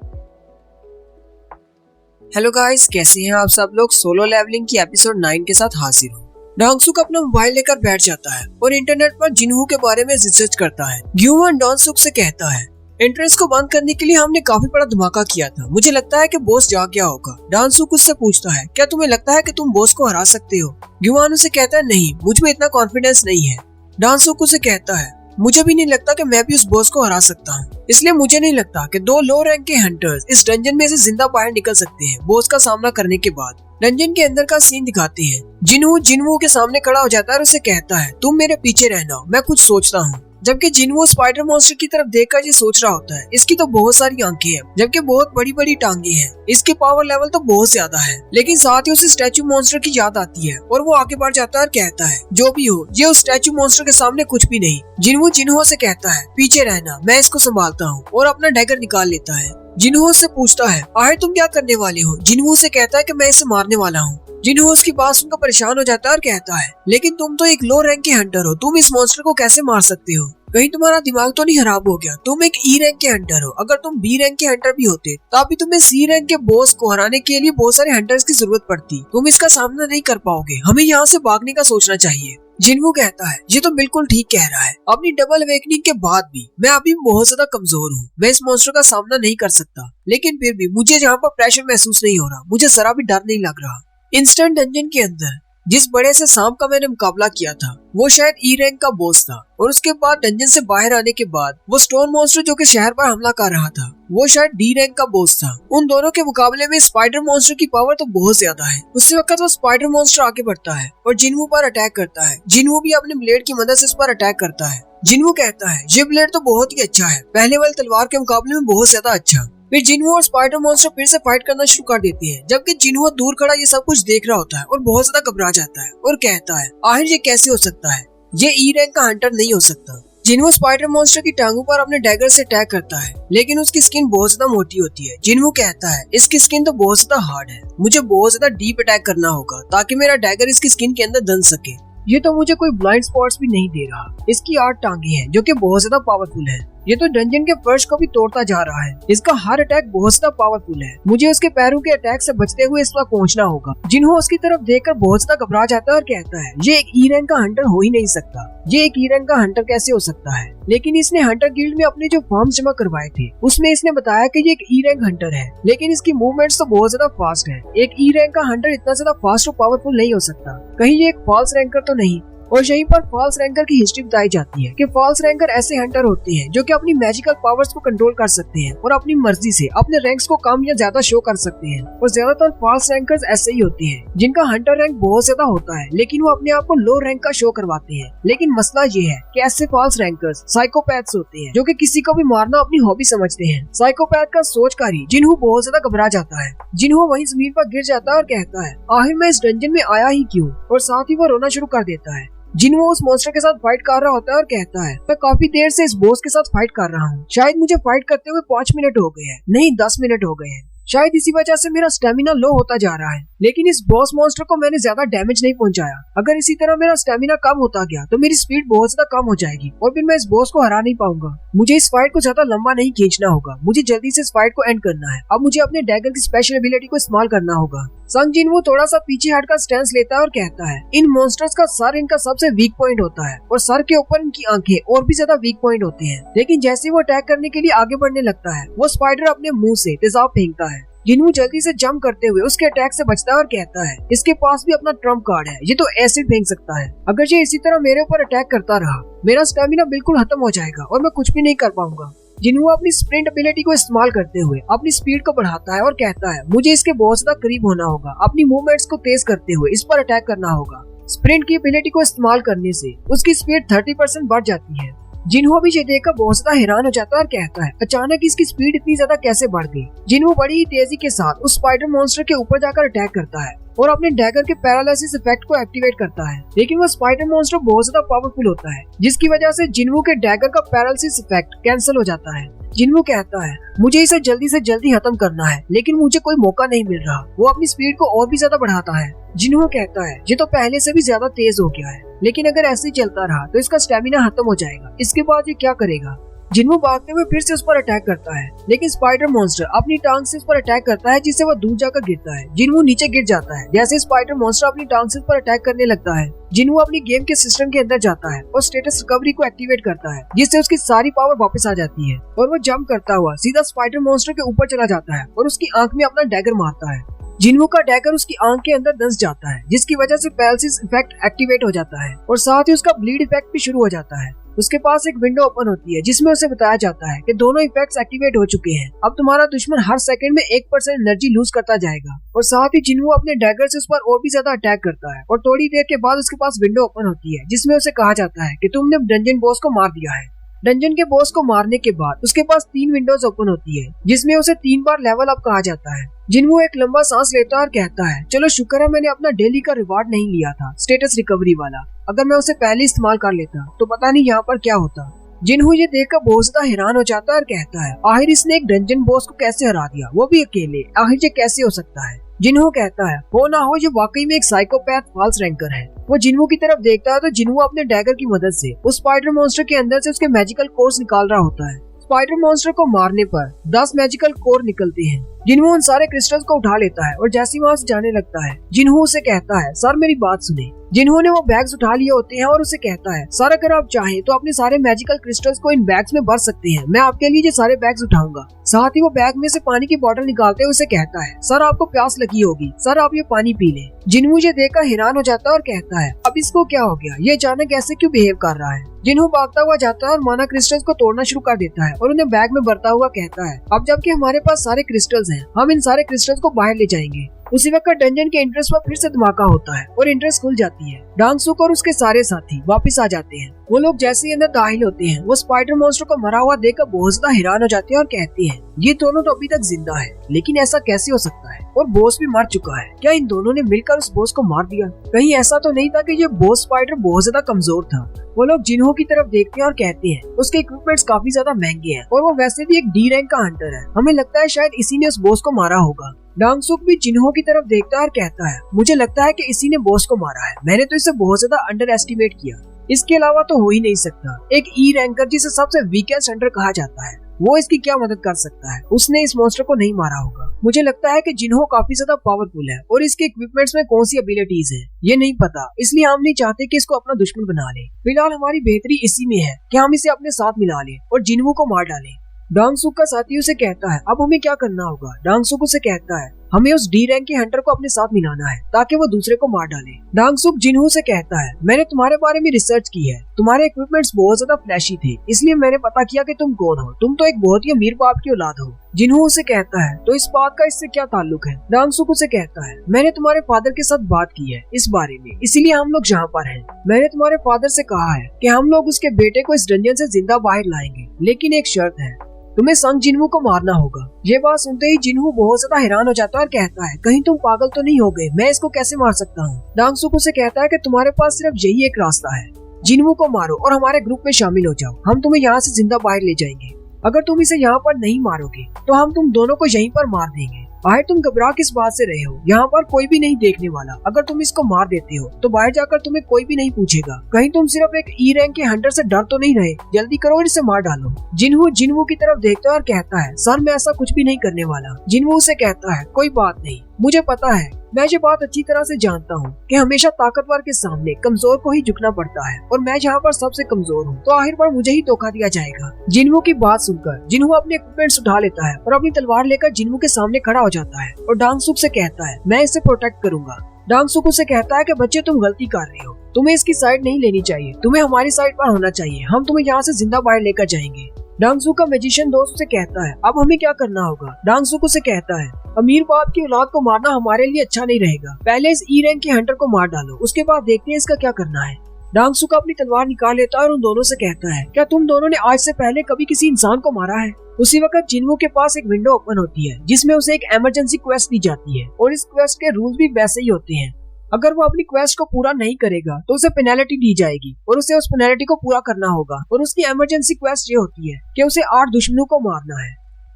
हेलो गाइस, कैसे हैं आप सब लोग? सोलो लेवलिंग की एपिसोड 9 के साथ हाजिर हूँ। डोंगसुक अपना मोबाइल लेकर बैठ जाता है और इंटरनेट पर जिन्हू के बारे में रिसर्च करता है। ग्यूवन डोंगसुक से कहता है, एंट्रेंस को बंद करने के लिए हमने काफी बड़ा धमाका किया था, मुझे लगता है कि बॉस जाग गया होगा। डोंगसुक उससे पूछता है, क्या तुम्हें लगता है कि तुम बॉस को हरा सकते हो? ग्यूवन उसे कहता है, नहीं, मुझ में इतना कॉन्फिडेंस नहीं है। डोंगसुक उसे कहता है, मुझे भी नहीं लगता कि मैं भी उस बॉस को हरा सकता हूँ, इसलिए मुझे नहीं लगता कि 2 लो रैंक के हंटर्स इस डंजन में से जिंदा बाहर निकल सकते हैं बॉस का सामना करने के बाद। डंजन के अंदर का सीन दिखाते हैं। जिन्हू के सामने खड़ा हो जाता है और उसे कहता है, तुम मेरे पीछे रहना, मैं कुछ सोचता हूँ। जबकि जिन्हू स्पाइडर मॉन्स्टर की तरफ देखकर ये सोच रहा होता है, इसकी तो बहुत सारी आंखें हैं, जबकि बहुत बड़ी बड़ी टांगे हैं, इसके पावर लेवल तो बहुत ज्यादा है। लेकिन साथ ही उसे स्टैचू मॉन्स्टर की याद आती है और वो आगे बढ़ जाता है और कहता है, जो भी हो, ये उस स्टैचू मॉन्स्टर के सामने कुछ भी नहीं। जिन्हू से कहता है, पीछे रहना, मैं इसको संभालता हूँ, और अपना डैगर निकाल लेता है। जिन्हू से पूछता है, आखिर तुम क्या करने वाले हो? जिन्हू से कहता है कि मैं इसे मारने वाला हूँ। जिन्हू उसकी बात सुनकर परेशान हो जाता है और कहता है, लेकिन तुम तो एक लो रैंक के हंटर हो, तुम इस मॉन्स्टर को कैसे मार सकते हो? कहीं तुम्हारा दिमाग तो नहीं खराब हो गया? तुम एक ई रैंक के हंटर हो, अगर तुम बी रैंक के हंटर भी होते तब भी तुम्हें सी रैंक के बॉस को हराने के लिए बहुत सारे हंटर्स की जरूरत पड़ती। तुम इसका सामना नहीं कर पाओगे, हमें यहाँ से भागने का सोचना चाहिए। जिन्हू कहता है, ये तो बिल्कुल ठीक कह रहा है, अपनी डबल अवेकनिंग के बाद भी मैं अभी बहुत ज्यादा कमजोर हूँ, मैं इस मॉन्स्टर का सामना नहीं कर सकता। लेकिन फिर भी मुझे यहाँ पर प्रेशर महसूस नहीं हो रहा, मुझे जरा भी डर नहीं लग रहा। इंस्टेंट डंजन के अंदर जिस बड़े से सांप का मैंने मुकाबला किया था वो शायद ई रैंक का बॉस था, और उसके बाद डंजन से बाहर आने के बाद वो स्टोन मॉन्स्टर जो कि शहर पर हमला कर रहा था वो शायद डी रैंक का बॉस था। उन दोनों के मुकाबले में स्पाइडर मॉन्स्टर की पावर तो बहुत ज्यादा है। उसी वक्त वो स्पाइडर मॉन्स्टर आगे बढ़ता है और जिन्हू पर अटैक करता है। जिन्हू भी अपने ब्लेड की मदद से इस पर अटैक करता है। जिन्हू कहता है, ये ब्लेड तो बहुत ही अच्छा है, पहले वाली तलवार के मुकाबले में बहुत ज्यादा अच्छा। फिर जिन्हू और स्पाइडर मॉन्स्टर फिर से फाइट करना शुरू कर देते हैं, जबकि जिन्हू दूर खड़ा ये सब कुछ देख रहा होता है और बहुत ज्यादा घबरा जाता है और कहता है, आखिर ये कैसे हो सकता है? ये ई रैंक का हंटर नहीं हो सकता। जिन्हू स्पाइडर मॉन्स्टर की टांगों पर अपने डैगर से अटैक करता है, लेकिन उसकी स्किन बहुत ज्यादा मोटी होती है। जिन्हू कहता है, इसकी स्किन तो बहुत ज्यादा हार्ड है, मुझे बहुत ज्यादा डीप अटैक करना होगा ताकि मेरा डैगर इसकी स्किन के अंदर दन सके। ये तो मुझे कोई ब्लाइंड स्पॉट्स भी नहीं दे रहा। इसकी 8 टांगे हैं जो कि बहुत ज्यादा पावरफुल है। ये तो डंजन के फर्श को भी तोड़ता जा रहा है। इसका हर अटैक बहुत ज्यादा पावरफुल है। मुझे उसके पैरों के अटैक से बचते हुए इस वक्त पहुंचना होगा। जिन्हों उसकी तरफ देखकर बहुत ज्यादा घबरा जाता है और कहता है ये एक ई रैंक का हंटर हो ही नहीं सकता। ये एक ई रैंक का हंटर कैसे हो सकता है? लेकिन इसने हंटर गिल्ड में अपने जो फॉर्म्स जमा करवाए थे उसमें इसने बताया कि ये एक ई रैंक हंटर है, लेकिन इसकी मूवमेंट्स तो बहुत ज्यादा फास्ट है। एक ई रैंक का हंटर इतना ज्यादा फास्ट और पावरफुल नहीं हो सकता। कहीं ये एक फॉल्स रैंकर तो नहीं? और यहीं पर फॉल्स रैंकर की हिस्ट्री बताई जाती है कि फॉल्स रैंकर ऐसे हंटर होते हैं जो कि अपनी मैजिकल पावर्स को कंट्रोल कर सकते हैं और अपनी मर्जी से अपने रैंक्स को कम या ज्यादा शो कर सकते हैं। और ज्यादातर फॉल्स रैंकर्स ऐसे ही होते हैं जिनका हंटर रैंक बहुत ज्यादा होता है, लेकिन वो अपने आप को लो रैंक का शो करवाते हैं। लेकिन मसला ये है कि ऐसे फॉल्स रैंकर्स साइकोपैथ्स होते हैं जो कि किसी को भी मारना अपनी हॉबी समझते हैं। साइकोपैथ का सोचकारी जिन्हों बहुत ज्यादा घबरा जाता है। जिन्हों वहीं जमीन पर गिर जाता है और कहता है आखिर मैं इस डंजन में आया ही क्यों, और साथ ही वो रोना शुरू कर देता है। जिन्हों उस मॉन्स्टर के साथ फाइट कर रहा होता है और कहता है मैं काफी देर से इस बॉस के साथ फाइट कर रहा हूँ। शायद मुझे फाइट करते हुए 5 मिनट हो गए हैं, नहीं 10 मिनट हो गए हैं। शायद इसी वजह से मेरा स्टेमिना लो होता जा रहा है, लेकिन इस बॉस मॉन्स्टर को मैंने ज्यादा डैमेज नहीं पहुंचाया। अगर इसी तरह मेरा स्टेमिना कम होता गया तो मेरी स्पीड बहुत ज्यादा कम हो जाएगी और फिर मैं इस बॉस को हरा नहीं पाऊंगा। मुझे इस फाइट को ज्यादा लंबा नहीं खींचना होगा, मुझे जल्दी से इस फाइट को एंड करना है। अब मुझे अपने डैगर की स्पेशल एबिलिटी को इस्तेमाल करना होगा। संग जिन वो थोड़ा सा पीछे हटकर स्टैंस लेता है और कहता है इन मॉन्स्टर्स का सर इनका सबसे वीक पॉइंट होता है और सर के ऊपर इनकी आंखें और भी ज्यादा वीक पॉइंट होते हैं। लेकिन जैसे वो अटैक करने के लिए आगे बढ़ने लगता है वो स्पाइडर अपने मुंह से तेजाब फेंकता है। जिन्हों जल्दी से जंप करते हुए उसके अटैक से बचता है और कहता है इसके पास भी अपना ट्रम्प कार्ड है, ये तो एसिड फेंक सकता है। अगर ये इसी तरह मेरे ऊपर अटैक करता रहा मेरा स्टेमिना बिल्कुल खत्म हो जाएगा और मैं कुछ भी नहीं कर पाऊंगा। जिन्हों अपनी स्प्रिंट एबिलिटी को इस्तेमाल करते हुए अपनी स्पीड को बढ़ाता है और कहता है मुझे इसके बहुत ज्यादा करीब होना होगा, अपनी मूवमेंट्स को तेज करते हुए इस पर अटैक करना होगा। स्प्रिंट की एबिलिटी को इस्तेमाल करने से उसकी स्पीड 30% बढ़ जाती है। जिन्हों भी ये देखकर बहुत ज्यादा हैरान हो जाता है और कहता है अचानक इसकी स्पीड इतनी ज्यादा कैसे बढ़ गई। जिन्हों बड़ी ही तेजी के साथ उस स्पाइडर मॉन्स्टर के ऊपर जाकर अटैक करता है और अपने डैगर के पैरालिसिस इफेक्ट को एक्टिवेट करता है। लेकिन वो स्पाइडर मॉन्स्टर बहुत ज्यादा पावरफुल होता है जिसकी वजह से जिन्हों के डैगर का पैरालिसिस इफेक्ट कैंसिल हो जाता है। जिन्हों कहता है मुझे इसे जल्दी से जल्दी खत्म करना है, लेकिन मुझे कोई मौका नहीं मिल रहा। वो अपनी स्पीड को और भी ज्यादा बढ़ाता है। जिन्हों कहता है ये तो पहले से भी ज्यादा तेज हो गया है, लेकिन अगर ऐसे ही चलता रहा तो इसका स्टेमिना खत्म हो जाएगा। इसके बाद ये क्या करेगा? जिन्हों भागते हुए फिर से उस पर अटैक करता है, लेकिन स्पाइडर मॉन्स्टर अपनी टांग से उस पर अटैक करता है जिससे वो दूर जाकर गिरता है। जिन्हों नीचे गिर जाता है। जैसे स्पाइडर मॉन्स्टर अपनी टांग से उस पर अटैक करने लगता है जिन्हों अपनी गेम के सिस्टम के अंदर जाता है और स्टेटस रिकवरी को एक्टिवेट करता है जिससे उसकी सारी पावर वापस आ जाती है और वो जंप करता हुआ सीधा स्पाइडर मॉन्स्टर के ऊपर चला जाता है और उसकी आंख में अपना डैगर मारता है। जिन्हों का डैगर उसकी आंख के अंदर धंस जाता है जिसकी वजह से पैरालिसिस इफेक्ट एक्टिवेट हो जाता है और साथ ही उसका ब्लीड इफेक्ट भी शुरू हो जाता है। उसके पास एक विंडो ओपन होती है जिसमें उसे बताया जाता है कि दोनों इफेक्ट्स एक्टिवेट हो चुके हैं। अब तुम्हारा दुश्मन हर सेकंड में 1% एनर्जी लूज करता जाएगा। और साथ ही जिन्हों अपने डैगर से उस पर और भी ज्यादा अटैक करता है और थोड़ी देर के बाद उसके पास विंडो ओपन होती है जिसमें उसे कहा जाता है कि तुमने डंजन बॉस को मार दिया है। डंजन के बॉस को मारने के बाद उसके पास 3 विंडोज ओपन होती है जिसमें उसे 3 बार लेवल अप कहा जाता है। जिन्हों एक लंबा सांस लेता है और कहता है चलो शुक्र है मैंने अपना डेली का रिवार्ड नहीं लिया था, स्टेटस रिकवरी वाला। अगर मैं उसे पहले इस्तेमाल कर लेता तो पता नहीं यहाँ पर क्या होता। जिन्हों ये देखकर बहुत ज्यादा हैरान हो जाता है और कहता है आखिर इसने एक डंजन बॉस को कैसे हरा दिया, वो भी अकेले, आखिर ये कैसे हो सकता है। जिन्हों कहता है हो ना हो ये वाकई में एक साइकोपैथ फॉल्स रैंकर है। वो जिन्हों की तरफ देखता है तो जिन्हों अपने डैगर की मदद से उस स्पाइडर मॉन्स्टर के अंदर से उसके मैजिकल कोर्स निकाल रहा होता है। स्पाइडर मॉन्स्टर को मारने पर 10 मैजिकल कोर निकलते हैं। जिन्हों उन सारे क्रिस्टल्स को उठा लेता है और जैसे वहाँ से जाने लगता है जिन्हों उसे कहता है सर मेरी बात सुने। जिन्होंने वो बैग्स उठा लिए होते हैं और उसे कहता है सर अगर आप चाहें तो अपने सारे मैजिकल क्रिस्टल्स को इन बैग्स में भर सकते हैं, मैं आपके लिए ये सारे बैग्स उठाऊंगा। साथ ही वो बैग में से पानी की बोतल निकालते हुए उसे कहता है सर आपको प्यास लगी होगी, सर आप ये पानी पी लें। जिन्हों ये देखकर हैरान हो जाता है और कहता है अब इसको क्या हो गया, ये अचानक ऐसे क्यों बिहेव कर रहा है। जिन्हों भागता हुआ जाता है और माना क्रिस्टल्स को तोड़ना शुरू कर देता है और उन्हें बैग में भरता हुआ कहता है अब जबकि हमारे पास सारे क्रिस्टल्स हैं हम इन सारे क्रिस्टल्स को बाहर ले जाएंगे। उसी वक्त डंजन के इंट्रेस्ट पर फिर से धमाका होता है और इंट्रेस्ट खुल जाती है। डांगसुक और उसके सारे साथी वापस आ जाते हैं। वो लोग जैसे ही अंदर दाखिल होते हैं वो स्पाइडर मॉन्स्टर को मरा हुआ देखकर बहुत ज्यादा हैरान हो जाते हैं और कहते हैं ये दोनों तो अभी तक जिंदा है, लेकिन ऐसा कैसे हो सकता है, और बॉस भी मर चुका है। क्या इन दोनों ने मिलकर उस बॉस को मार दिया? कहीं ऐसा तो नहीं था कि ये बॉस स्पाइडर बहुत ज्यादा कमजोर था। वो लोग जिन्हों की तरफ देखते हैं और कहते हैं उसके इक्विपमेंट्स काफी ज्यादा महंगे हैं और वो वैसे भी एक डी रैंक का हंटर है, हमें लगता है शायद इसी ने उस बॉस को मारा होगा। डांगसुक भी जिन्हों की तरफ देखता है और कहता है मुझे लगता है कि इसी ने बॉस को मारा है, मैंने तो इसे बहुत ज्यादा अंडर एस्टिमेट किया। इसके अलावा तो हो ही नहीं सकता। एक ई रैंकर जिसे सबसे वीकेस्ट हंटर कहा जाता है, वो इसकी क्या मदद कर सकता है? उसने इस मॉन्स्टर को नहीं मारा होगा। मुझे लगता है कि जिन्हो काफी ज्यादा पावरफुल है और इसके इक्विपमेंट्स में कौन सी एबिलिटीज है ये नहीं पता, इसलिए हम नहीं चाहते कि इसको अपना दुश्मन बना ले। फिलहाल हमारी बेहतरी इसी में है कि हम इसे अपने साथ मिला लें और जिन्हो को मार डालें। डांगसुक का साथियों से कहता है अब हमें क्या करना होगा। डांगसुक उसे कहता है हमें उस डी रैंक के हंटर को अपने साथ मिलाना है ताकि वो दूसरे को मार डाले। डांगसुक जिन्हो से कहता है मैंने तुम्हारे बारे में रिसर्च की है, तुम्हारे इक्विपमेंट्स बहुत ज्यादा फ्लैशी थे, इसलिए मैंने पता किया कि तुम कौन हो। तुम तो एक बहुत ही अमीर बाप की औलाद हो। जिन्हो उसे कहता है तो इस बात का इससे क्या ताल्लुक है। डांगसुक उसे कहता है मैंने तुम्हारे फादर के साथ बात की है इस बारे में, इसीलिए हम लोग यहाँ पर हैं। मैंने तुम्हारे फादर से कहा है कि हम लोग उसके बेटे को इस डंजन से जिंदा बाहर लाएंगे, लेकिन एक शर्त है, तुम्हें संग जिन्हू को मारना होगा। ये बात सुनते ही जिन्हू बहुत ज्यादा हैरान हो जाता है और कहता है कहीं तुम पागल तो नहीं हो गए, मैं इसको कैसे मार सकता हूँ। डांगसुक उसे कहता है कि तुम्हारे पास सिर्फ यही एक रास्ता है, जिन्हू को मारो और हमारे ग्रुप में शामिल हो जाओ, हम तुम्हें यहाँ से जिंदा बाहर ले जाएंगे। अगर तुम इसे यहाँ पर नहीं मारोगे तो हम तुम दोनों को यहीं पर मार देंगे। बाहर तुम घबरा किस बात से रहे हो, यहाँ पर कोई भी नहीं देखने वाला। अगर तुम इसको मार देते हो तो बाहर जाकर तुम्हें कोई भी नहीं पूछेगा। कहीं तुम सिर्फ एक ई रैंक के हंटर से डर तो नहीं रहे, जल्दी करो और इसे मार डालो। जिन्हू की तरफ देखता है और कहता है सर मैं ऐसा कुछ भी नहीं करने वाला। जिन्हू से कहता है कोई बात नहीं, मुझे पता है, मैं ये बात अच्छी तरह से जानता हूँ कि हमेशा ताकतवर के सामने कमजोर को ही झुकना पड़ता है और मैं यहाँ पर सबसे कमजोर हूँ, तो आखिर पर मुझे ही धोखा दिया जाएगा। जिन्हू की बात सुनकर जिन्हू अपने इक्विपमेंट्स उठा लेता है और अपनी तलवार लेकर जिन्हू के सामने खड़ा हो जाता है और डांगसुक से कहता है मैं इसे प्रोटेक्ट करूंगा। डांगसुक उसे कहता है कि बच्चे तुम गलती कर रहे हो, तुम्हें इसकी साइड नहीं लेनी चाहिए, तुम्हें हमारी साइड पर होना चाहिए, हम तुम्हें यहाँ से जिंदा बाहर लेकर जाएंगे। डांगसुक का मैजिशियन दोस्त उसे कहता है अब हमें क्या करना होगा। डांगसुक उसे कहता है अमीर बाप की औलाद को मारना हमारे लिए अच्छा नहीं रहेगा, पहले इस ई रैंक के हंटर को मार डालो, उसके बाद देखते हैं इसका क्या करना है। डांगसुक अपनी तलवार निकाल लेता है और उन दोनों से कहता है क्या तुम दोनों ने आज से पहले कभी किसी इंसान को मारा है। उसी वक्त जिन्हू के पास एक विंडो ओपन होती है जिसमें उसे एक इमरजेंसी क्वेस्ट दी जाती है और इस क्वेस्ट के रूल्स भी वैसे ही होते हैं। अगर वो अपनी क्वेस्ट को पूरा नहीं करेगा तो उसे पेनल्टी दी जाएगी और उसे उस पेनल्टी को पूरा करना होगा और उसकी इमरजेंसी क्वेस्ट ये होती है कि उसे 8 दुश्मनों को मारना है।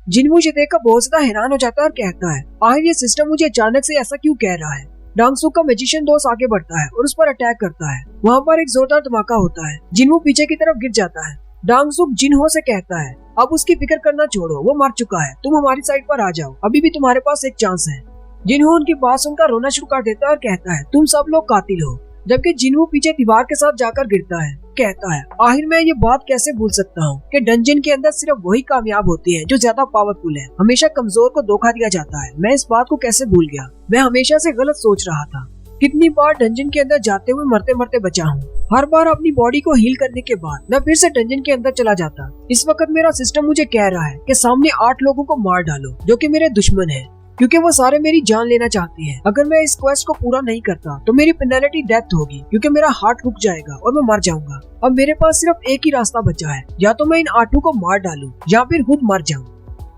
जिन्हू ये देखकर बहुत ज्यादा हैरान हो जाता है और कहता है आखिर ये सिस्टम मुझे अचानक से ऐसा क्यों कह रहा है। डांगसुक का मैजिशियन दोस्त आगे बढ़ता है और उस पर अटैक करता है। वहाँ पर एक जोरदार धमाका होता है, जिन्हू पीछे की तरफ गिर जाता है। डांगसुक जिन्हो से कहता है अब उसकी फिक्र करना छोड़ो, वो मर चुका है, तुम हमारी साइड पर आ जाओ, अभी भी तुम्हारे पास एक चांस है। जिन्हो उनकी बात सुनकर रोना शुरू कर देता है और कहता है तुम सब लोग कातिल हो। जबकि जिन्हो पीछे दीवार के साथ जाकर गिरता है, कहता है आखिर मैं ये बात कैसे भूल सकता हूँ कि डंजन के अंदर सिर्फ वही कामयाब होती है जो ज्यादा पावरफुल है, हमेशा कमजोर को धोखा दिया जाता है। मैं इस बात को कैसे भूल गया, मैं हमेशा से गलत सोच रहा था। कितनी बार डंजन के अंदर जाते हुए मरते मरते बचा हूँ, हर बार अपनी बॉडी को हील करने के बाद मैं फिर से डंजन के अंदर चला जाता। इस वक्त मेरा सिस्टम मुझे कह रहा है कि सामने 8 लोगों को मार डालो जो कि मेरे दुश्मन हैं, क्योंकि वो सारे मेरी जान लेना चाहते हैं। अगर मैं इस क्वेस्ट को पूरा नहीं करता तो मेरी पेनल्टी डेथ होगी, क्योंकि मेरा हार्ट रुक जाएगा और मैं मर जाऊंगा। अब मेरे पास सिर्फ एक ही रास्ता बचा है, या तो मैं इन 8 को मार डालूं या फिर खुद मर जाऊं।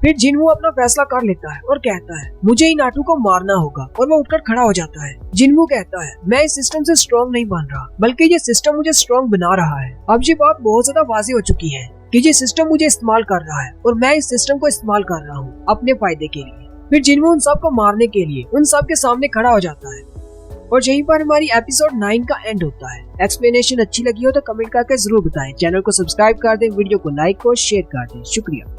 फिर जिन्हू अपना फैसला कर लेता है और कहता है मुझे इन 8 को मारना होगा, और वो उठकर खड़ा हो जाता है। जिन्हू कहता है मैं इस सिस्टम से स्ट्रॉन्ग नहीं बन रहा, बल्कि ये सिस्टम मुझे स्ट्रॉन्ग बना रहा है। अब ये बात बहुत ज्यादा वाज़ेह हो चुकी है कि ये सिस्टम मुझे इस्तेमाल कर रहा है और मैं इस सिस्टम को इस्तेमाल कर रहा हूँ अपने फायदे के लिए। फिर जिन्हू उन सब को मारने के लिए उन सब के सामने खड़ा हो जाता है और यहीं पर हमारी एपिसोड 9 का एंड होता है। एक्सप्लेनेशन अच्छी लगी हो तो कमेंट करके जरूर बताएं, चैनल को सब्सक्राइब कर दें, वीडियो को लाइक और शेयर कर दें। शुक्रिया।